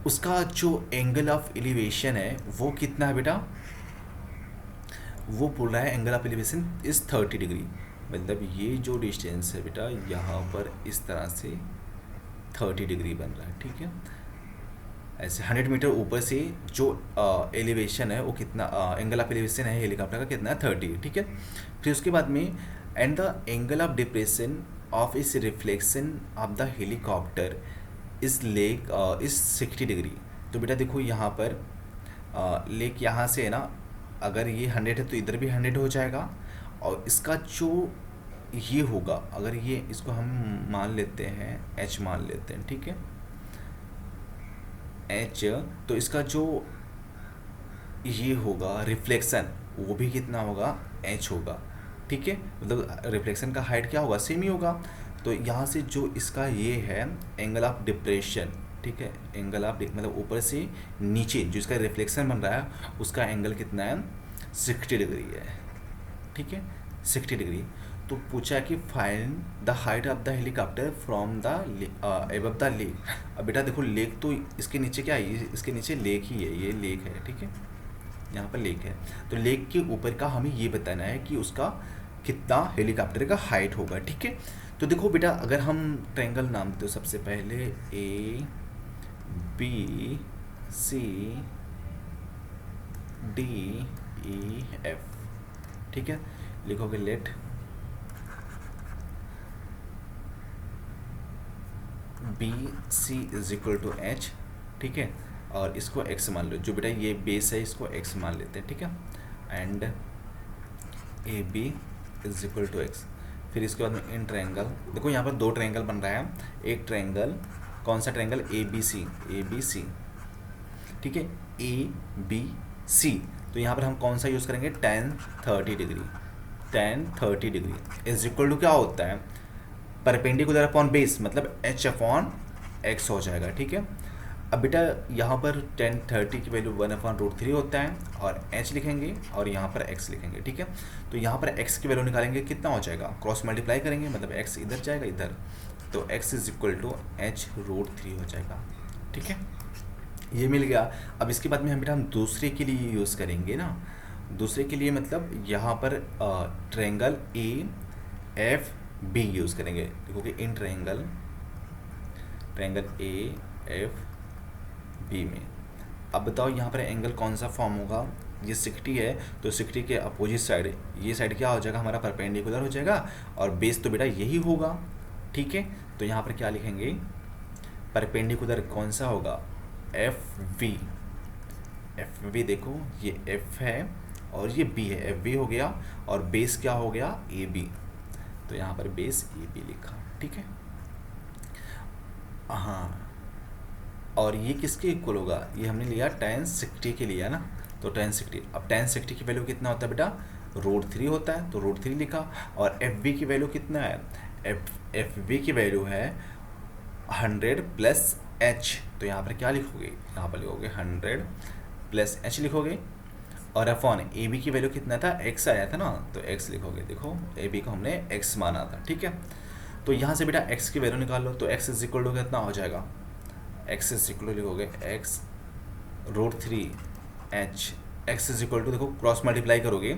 उसका जो एंगल ऑफ एलिवेशन है वो कितना है बेटा, वो बोल रहा है angle of elevation is 30 degree, मतलब ये जो डिस्टेंस है बेटा यहाँ पर इस तरह से 30 डिग्री बन रहा है, ठीक है। ऐसे 100 मीटर ऊपर से जो एलिवेशन है वो कितना, एंगल ऑफ एलिवेशन है हेलीकॉप्टर का कितना है 30, ठीक है। फिर उसके बाद में and the angle of depression of इस रिफ्लेक्शन ऑफ द हेलीकॉप्टर इस लेक इस 60 डिग्री। तो बेटा देखो यहाँ पर लेक यहाँ से है ना, अगर ये 100 है तो इधर भी 100 हो जाएगा, और इसका जो ये होगा, अगर ये इसको हम मान लेते हैं h मान लेते हैं, ठीक है, h, तो इसका जो ये होगा रिफ्लेक्शन वो भी कितना होगा h होगा, ठीक है। मतलब रिफ्लेक्शन का हाइट क्या होगा, सेम ही होगा। तो यहाँ से जो इसका ये है एंगल ऑफ डिप्रेशन, ठीक है, एंगल ऑफ मतलब ऊपर से नीचे जो इसका रिफ्लेक्शन बन रहा है उसका एंगल कितना है 60 डिग्री है, ठीक है, 60 डिग्री। तो पूछा है कि find the height of the helicopter from the above the lake. अब बेटा देखो लेक तो इसके नीचे क्या है, इसके नीचे लेक ही है, ये लेक है, ठीक है, यहाँ पर लेक है। तो लेक के ऊपर का हमें ये बताना है कि उसका कितना हेलीकॉप्टर का हाइट होगा, ठीक है। तो देखो बेटा अगर हम ट्रायंगल नाम देते हो सबसे पहले A B C D E F, ठीक है, लिखोगे let B C is equal to h, ठीक है, और इसको x मान लो, जो बेटा ये बेस है इसको x मान लेते हैं, ठीक है, and A B is equal to x. फिर इसके बाद में इन ट्रायंगल, देखो यहाँ पर दो ट्रायंगल बन रहा है, एक ट्रायंगल कौन सा ट्रायंगल ए बी सी, ठीक है, ए बी सी। तो यहाँ पर हम कौन सा यूज़ करेंगे tan 30 degree, tan 30 degree is equal to क्या होता है परपेंडिकुलर अपॉन बेस, मतलब h अपॉन x हो जाएगा, ठीक है। अब बेटा यहाँ पर tan 30 की वैल्यू 1/√3 होता है, और h लिखेंगे और यहाँ पर x लिखेंगे, ठीक है। तो यहाँ पर x की वैल्यू निकालेंगे, कितना हो जाएगा, क्रॉस मल्टीप्लाई करेंगे, मतलब x इधर जाएगा इधर, तो x is equal to h√3 हो जाएगा, ठीक है, ये मिल गया। अब इसके बाद में हम बेटा हम दूसरे के लिए यूज़ करेंगे ना, दूसरे के लिए मतलब यहाँ पर triangle A F B use करेंगे। देखोगे in triangle A F B में। अब बताओ यहाँ पर एंगल कौन सा फॉर्म होगा, ये 60 है तो 60 के अपोजिट साइड ये साइड क्या हो जाएगा हमारा, परपेंडिकुलर हो जाएगा, और बेस तो बेटा यही होगा। ठीक है, तो यहाँ पर क्या लिखेंगे, परपेंडिकुलर कौन सा होगा, एफ वी। देखो ये एफ है और ये बी है, एफ बी हो गया, और बेस क्या हो गया, ए बी। तो यहाँ पर बेस ए बी लिखा। ठीक है, हाँ, और ये किसके इक्वल होगा, ये हमने लिया tan 60 के लिया ना, तो tan 60। अब tan 60 की वैल्यू कितना होता है बेटा, √3 होता है, तो √3 लिखा। और एफ बी की वैल्यू कितना है, एफ बी की वैल्यू है 100 प्लस एच। तो यहाँ पर क्या लिखोगे, यहाँ पर लिखोगे 100 प्लस एच लिखोगे। और अपॉन ए बी की वैल्यू कितना था, एक्स आया था ना, तो एक्स लिखोगे। देखो ए बी को हमने एक्स माना था। ठीक है, तो यहाँ से बेटा एक्स की वैल्यू निकाल लो, तो एक्स इज इक्वल टू कितना हो जाएगा, एक्स इज इक्वल टू लिखोगे x √3 h. X is equal to देखो क्रॉस मल्टीप्लाई करोगे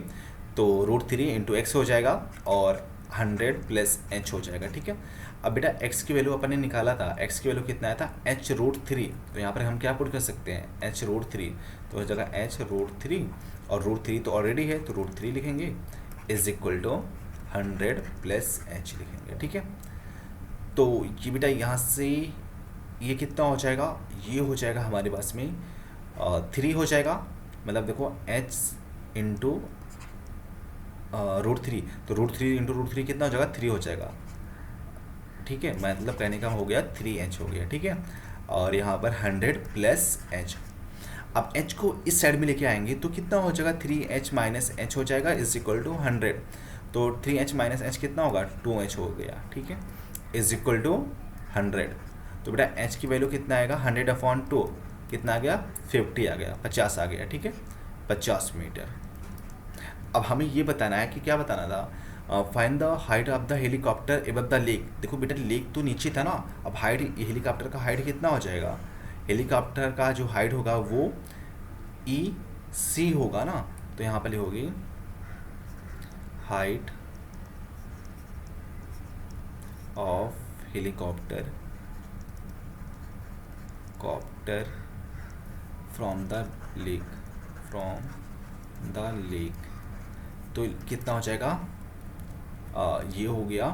तो √3 इंटू एक्स हो जाएगा और 100 प्लस एच हो जाएगा। ठीक है, अब बेटा एक्स की वैल्यू अपन ने निकाला था, एक्स की वैल्यू कितना आया था, h√3। तो यहाँ पर हम क्या पुट कर सकते हैं, h√3, तो हो जाएगा h√3, और √3 तो ऑलरेडी है तो √3 लिखेंगे, is equal to 100 plus h लिखेंगे। ठीक है, तो ये बेटा यहाँ से ये कितना हो जाएगा, ये हो जाएगा हमारे पास में 3 हो जाएगा, मतलब देखो h इंटू √3, तो √3 इंटू √3 कितना हो जाएगा, 3 हो जाएगा। ठीक है, मतलब कहने का हो गया 3h हो गया। ठीक है, और यहाँ पर 100 प्लस एच। अब h को इस साइड में लेके आएंगे तो कितना हो जाएगा, 3h माइनस एच हो जाएगा, इज इक्वल टू 100। तो 3h माइनस एच कितना होगा, 2h हो गया। ठीक है, इज इक्वल टू 100। तो बेटा h की वैल्यू कितना आएगा, 100/2 कितना आ गया, 50 आ गया, 50 आ गया। ठीक है, 50 मीटर। अब हमें ये बताना है कि क्या बताना था, find the height of the helicopter above the lake. देखो बेटा लेक तो नीचे था ना, अब हाइट हेलीकॉप्टर का हाइट कितना हो जाएगा, हेलीकॉप्टर का जो हाइट होगा वो EC होगा ना, तो यहाँ पर होगी height of helicopter from the lake, तो कितना हो जाएगा, ये हो गया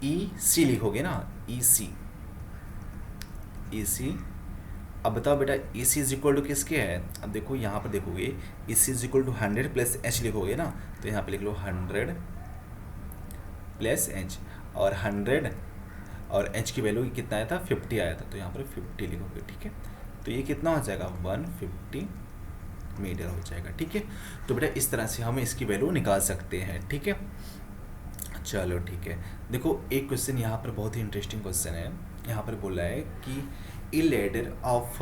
EC लिखोगे ना, EC। अब बताओ बेटा EC इज इक्वल टू किसके है, अब देखो यहाँ पर देखोगे EC is equal to 100 plus h लिखोगे ना, तो यहाँ पे लिख लो 100 प्लस एच, और 100 और h की वैल्यू कितना आया था, 50 आया था, तो यहाँ पर 50 लिखोगे। ठीक है, तो ये कितना हो जाएगा, 150 मीटर हो जाएगा। ठीक है, तो बेटा इस तरह से हम इसकी वैल्यू निकाल सकते हैं। ठीक है, चलो ठीक है। देखो एक क्वेश्चन यहाँ पर बहुत ही इंटरेस्टिंग क्वेश्चन है, यहाँ पर बोला है कि a ladder of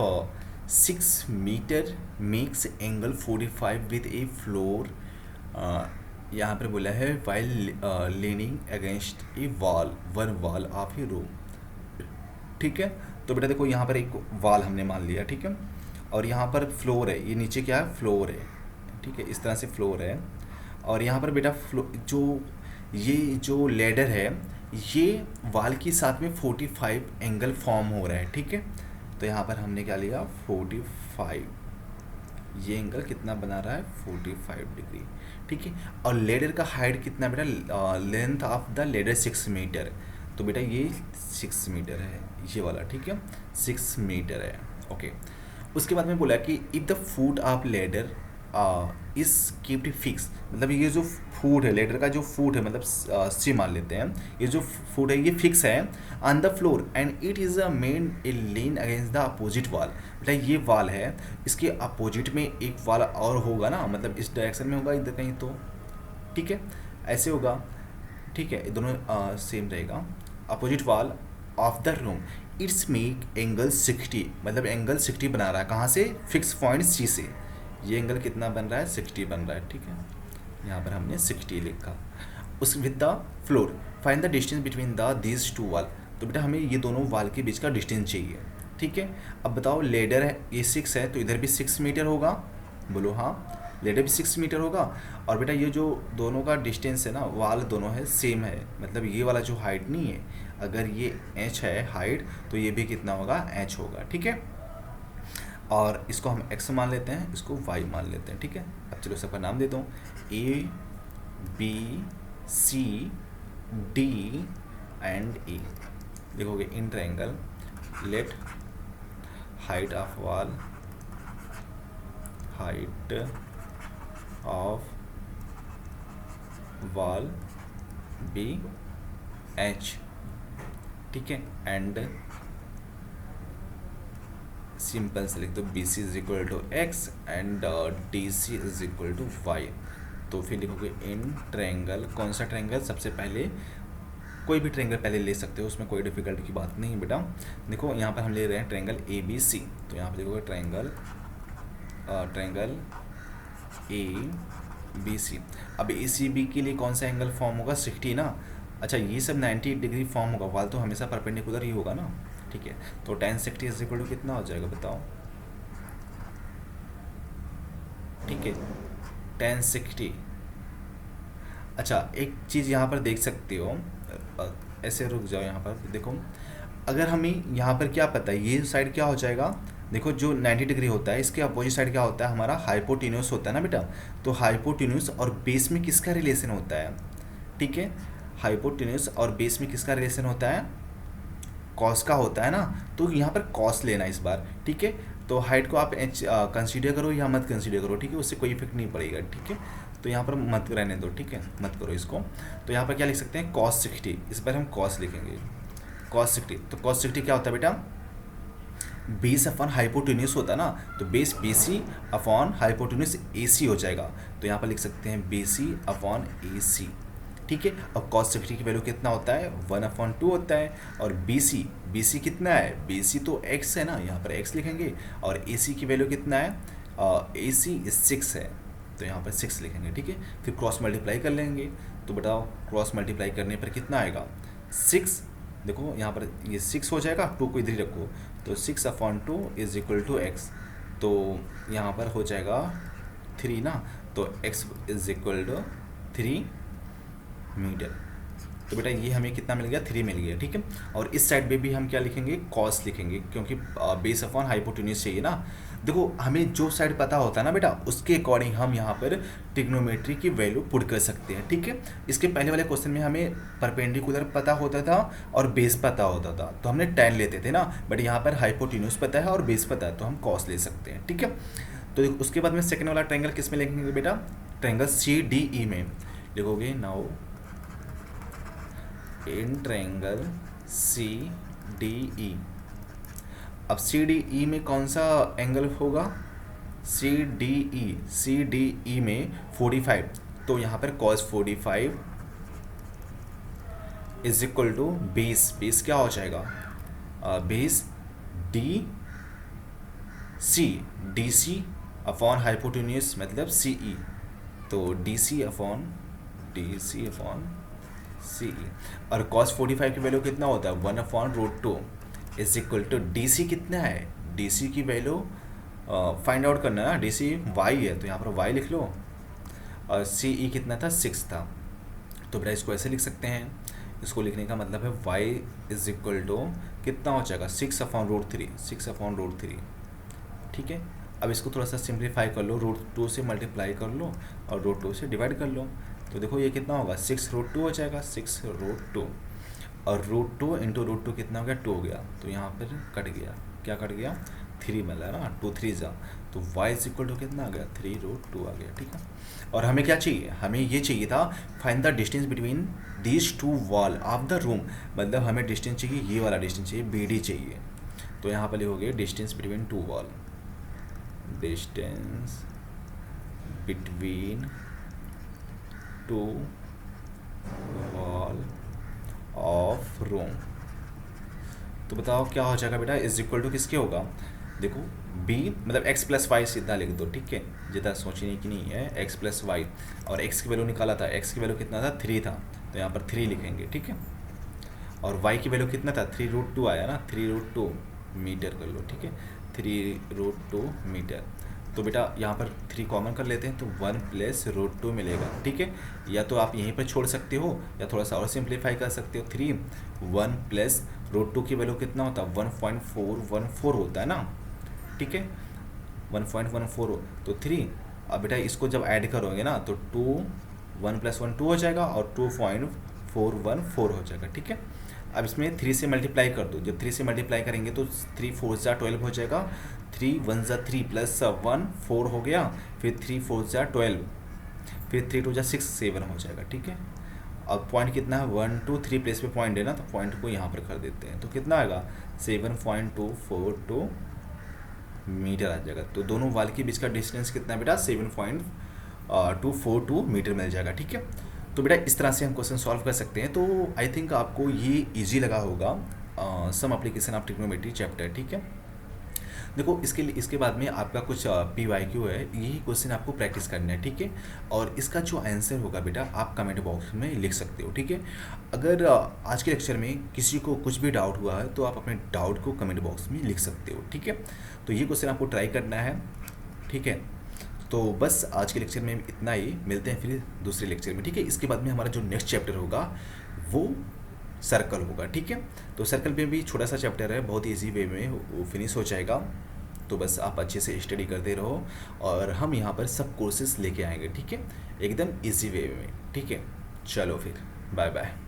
6 metre makes angle 45 with a floor, यहाँ पर बोला है while leaning against a one wall of a room. ठीक है, तो बेटा देखो यहाँ पर एक वॉल हमने मान लिया। ठीक है, और यहाँ पर फ्लोर है, ये नीचे क्या है, फ्लोर है। ठीक है, इस तरह से फ्लोर है, और यहाँ पर बेटा ये जो लेडर है ये वॉल के साथ में 45 एंगल फॉर्म हो रहा है। ठीक है, तो यहाँ पर हमने क्या लिया, 45, ये एंगल कितना बना रहा है, 45 डिग्री। ठीक है, और लेडर का हाइट कितना बेटा, length of the ladder 6 metre, तो बेटा ये 6 मीटर है ये वाला। ठीक है, 6 मीटर है। ओके, उसके बाद में बोला कि if the foot of ladder is keeped fix, मतलब ये जो फुट है लेडर का, जो फुट है मतलब सी मान लेते हैं, ये जो फुट है ये फिक्स है on the floor and it is a main A lean against the opposite wall. बेटा ये वॉल है, इसके अपोजिट में एक वॉल और होगा ना, मतलब इस डायरेक्शन में होगा इधर कहीं तो। ठीक है, ऐसे होगा। ठीक है, दोनों सेम रहेगा। Opposite wall of the room it's make angle 60, मतलब एंगल 60 बना रहा है, कहाँ से, फिक्स पॉइंट C से। ये एंगल कितना बन रहा है, 60 बन रहा है। ठीक है, यहाँ पर हमने 60 लिखा। उस with the floor find the distance between the these two wall, तो बेटा हमें ये दोनों वॉल के बीच का डिस्टेंस चाहिए। ठीक है, अब बताओ लेडर है ये 6 है, तो इधर भी 6 मीटर होगा, बोलो हाँ। लेट भी 6 मीटर होगा। और बेटा ये जो दोनों का डिस्टेंस है ना, वाल दोनों है सेम है, मतलब ये वाला जो हाइट नहीं है, अगर ये h है हाइट, तो ये भी कितना होगा, h होगा, ठीक है। और इसको हम x मान लेते हैं, इसको y मान लेते हैं, ठीक है। अब चलो सबका नाम देता हूँ, A B C D and E। लिखोगे in triangle let height of wall be h, ठीक है। एंड सिंपल से लिख दो B C is equal to x and D C is equal to y. तो फिर लिखोगे इन ट्रायंगल, कौन सा ट्रायंगल, सबसे पहले कोई भी ट्रायंगल पहले ले सकते हो, उसमें कोई डिफिकल्टी की बात नहीं है बेटा। देखो यहाँ पर हम ले रहे हैं ट्रायंगल ए बी सी, तो यहाँ पर लिखोगे ट्रायंगल ए बी सी। अब ए सी बी के लिए कौन सा एंगल फॉर्म होगा, 60 ना। अच्छा ये सब 90 डिग्री फॉर्म होगा, वाल तो हमेशा परपेंडिकुलर ही होगा ना, ठीक है। तो tan 60 इज इक्वल टू कितना हो जाएगा बताओ, ठीक है, tan 60। अच्छा एक चीज़ यहाँ पर देख सकते हो, ऐसे रुक जाओ, यहाँ पर देखो, अगर हमें यहाँ पर क्या पता है, ये साइड क्या हो जाएगा, देखो जो 90 डिग्री होता है इसके अपोजिट साइड क्या होता है, हमारा हाइपोटेन्यूस होता है ना बेटा। तो हाइपोटेन्यूस और बेस में किसका रिलेशन होता है, ठीक है, हाइपोटेन्यूस और बेस में किसका रिलेशन होता है, कॉस का होता है ना। तो यहाँ पर कॉस लेना इस बार, ठीक है। तो हाइट को आप कंसीडर करो या मत कंसीडर करो, ठीक है, उससे कोई इफेक्ट नहीं पड़ेगा, ठीक है। तो यहाँ पर मत रहने दो, ठीक है, मत करो इसको। तो यहाँ पर क्या लिख सकते हैं, cos 60, इस बार हम cos लिखेंगे, cos 60। तो cos 60 क्या होता है बेटा, बेस अपॉन हाइपोटेन्यूस होता है ना, तो base BC upon hypotenuse AC हो जाएगा। तो यहाँ पर लिख सकते हैं BC अपॉन AC, ठीक है। अब cos 60 की वैल्यू कितना होता है, 1/2 होता है। और BC कितना है, BC तो x है ना, यहाँ पर x लिखेंगे। और AC की वैल्यू कितना है, AC 6 है, तो यहाँ पर 6 लिखेंगे, ठीक है। फिर क्रॉस मल्टीप्लाई कर लेंगे, तो बताओ क्रॉस मल्टीप्लाई करने पर कितना आएगा, 6। देखो यहाँ पर ये 6 हो जाएगा, 2 को इधर ही रखो, तो 6/2 इज इक्वल टू x। तो यहाँ पर हो जाएगा 3 ना, तो x is equal to 3 metre. तो बेटा ये हमें कितना मिल गया, 3 मिल गया, ठीक है। और इस साइड पे भी हम क्या लिखेंगे, कॉस लिखेंगे, क्योंकि बेस अपॉन हाइपोटेन्यूस चाहिए ना। देखो हमें जो साइड पता होता है ना बेटा, उसके अकॉर्डिंग हम यहाँ पर ट्रिग्नोमेट्री की वैल्यू पुट कर सकते हैं, ठीक है। इसके पहले वाले क्वेश्चन में हमें परपेंडिकुलर पता होता था और बेस पता होता था, तो हमने tan लेते थे ना, बट यहाँ पर हाइपोटेन्यूस पता है और बेस पता है, तो हम कॉस ले सकते हैं, ठीक है। तो उसके बाद में सेकेंड वाला ट्रायंगल किस में लिखेंगे बेटा, ट्रायंगल CDE में लिखोगे। नाउ इन ट्रायंगल CDE, अब CDE में कौन सा एंगल होगा, CDE में 45, तो यहाँ पर cos 45 is equal to base क्या हो जाएगा, बेस DC अपॉन हाइपोटेन्यूस मतलब CE, तो DC अपॉन CE। और cos 45 की वैल्यू कितना होता है, 1/√2 इज इक्वल टू DC कितना है, DC की वैल्यू फाइंड आउट करना है ना, DC y है, तो यहाँ पर y लिख लो। और CE कितना था, 6 था। तो बेटा इसको ऐसे लिख सकते हैं, इसको लिखने का मतलब है y इज इक्वल टू कितना हो जाएगा, 6/√3, ठीक है। अब इसको थोड़ा सा सिंप्लीफाई कर लो, √2 से मल्टीप्लाई कर लो और √2 से डिवाइड कर लो, तो देखो ये कितना होगा, 6√2 हो जाएगा, 6√2। और √2 इंटू √2 कितना हो गया, 2 हो गया, तो यहाँ पर कट गया, क्या कट गया, 3 मिला ना, 2 3 जा, तो y इज इक्वल टू कितना आ गया, 3√2 आ गया, ठीक है। और हमें क्या चाहिए, हमें ये चाहिए था find the distance between these 2 wall of the room, मतलब हमें डिस्टेंस चाहिए, ये वाला डिस्टेंस चाहिए, BD चाहिए। तो यहाँ पर लिखोगे distance between 2 wall, distance between 2 wall of room. तो बताओ क्या हो जाएगा बेटा, इज इक्वल टू किसके होगा, देखो b मतलब x + y सीधा लिख दो, ठीक है, ज़्यादा सोचने की नहीं है, x + y। और x की वैल्यू निकाला था, x की वैल्यू कितना था, 3 था, तो यहाँ पर 3 लिखेंगे, ठीक है। और y की वैल्यू कितना था, 3√2 आया ना, 3√2 मीटर कर लो, ठीक है, 3√2 मीटर। तो बेटा यहाँ पर 3 कॉमन कर लेते हैं, तो 1 प्लस रूट 2 मिलेगा, ठीक है। या तो आप यहीं पर छोड़ सकते हो या थोड़ा सा और सिंप्लीफाई कर सकते हो। 3 1 प्लस रूट 2 की वैल्यू कितना होता है, 1.414 होता है ना, ठीक है, 1.14 हो तो 3। अब बेटा इसको जब ऐड करोगे ना तो 2 1 + 1 2 हो जाएगा और 2.414 हो जाएगा, ठीक है। अब इसमें 3 से मल्टीप्लाई कर दो, जब 3 से मल्टीप्लाई करेंगे तो 3 4 ज़ा 12 हो जाएगा, 3 1 ज़ा 3 + 1 4 हो गया, फिर 3 4 ज़ा 12, फिर 3 2 ज़ा 6 7 हो जाएगा, ठीक है। अब पॉइंट कितना है, 1 2 3 प्लेस पे पॉइंट है ना, तो पॉइंट को यहाँ पर कर देते हैं, तो कितना आएगा 7.242 मीटर आ जाएगा। तो दोनों वाल के बीच का डिस्टेंस कितना है बेटा, 7.242 मीटर मिल जाएगा, ठीक है। तो बेटा इस तरह से हम क्वेश्चन सॉल्व कर सकते हैं। तो आई थिंक आपको ये इजी लगा होगा, some application of trigonometry chapter, ठीक है। देखो इसके बाद में आपका कुछ PYQ है, यही क्वेश्चन आपको प्रैक्टिस करना है, ठीक है। और इसका जो आंसर होगा बेटा आप कमेंट बॉक्स में लिख सकते हो, ठीक है। अगर आज के लेक्चर में किसी को कुछ भी डाउट हुआ है तो आप अपने डाउट को कमेंट बॉक्स में लिख सकते हो, ठीक है। तो ये क्वेश्चन आपको ट्राई करना है, ठीक है। तो बस आज के लेक्चर में इतना ही, मिलते हैं फिर दूसरे लेक्चर में, ठीक है। इसके बाद में हमारा जो नेक्स्ट चैप्टर होगा वो सर्कल होगा, ठीक है। तो सर्कल में भी छोटा सा चैप्टर है, बहुत ईजी वे में वो फिनिश हो जाएगा। तो बस आप अच्छे से स्टडी करते रहो और हम यहाँ पर सब कोर्सेज लेके आएंगे, ठीक है, एकदम ईजी वे में, ठीक है। चलो फिर बाय बाय।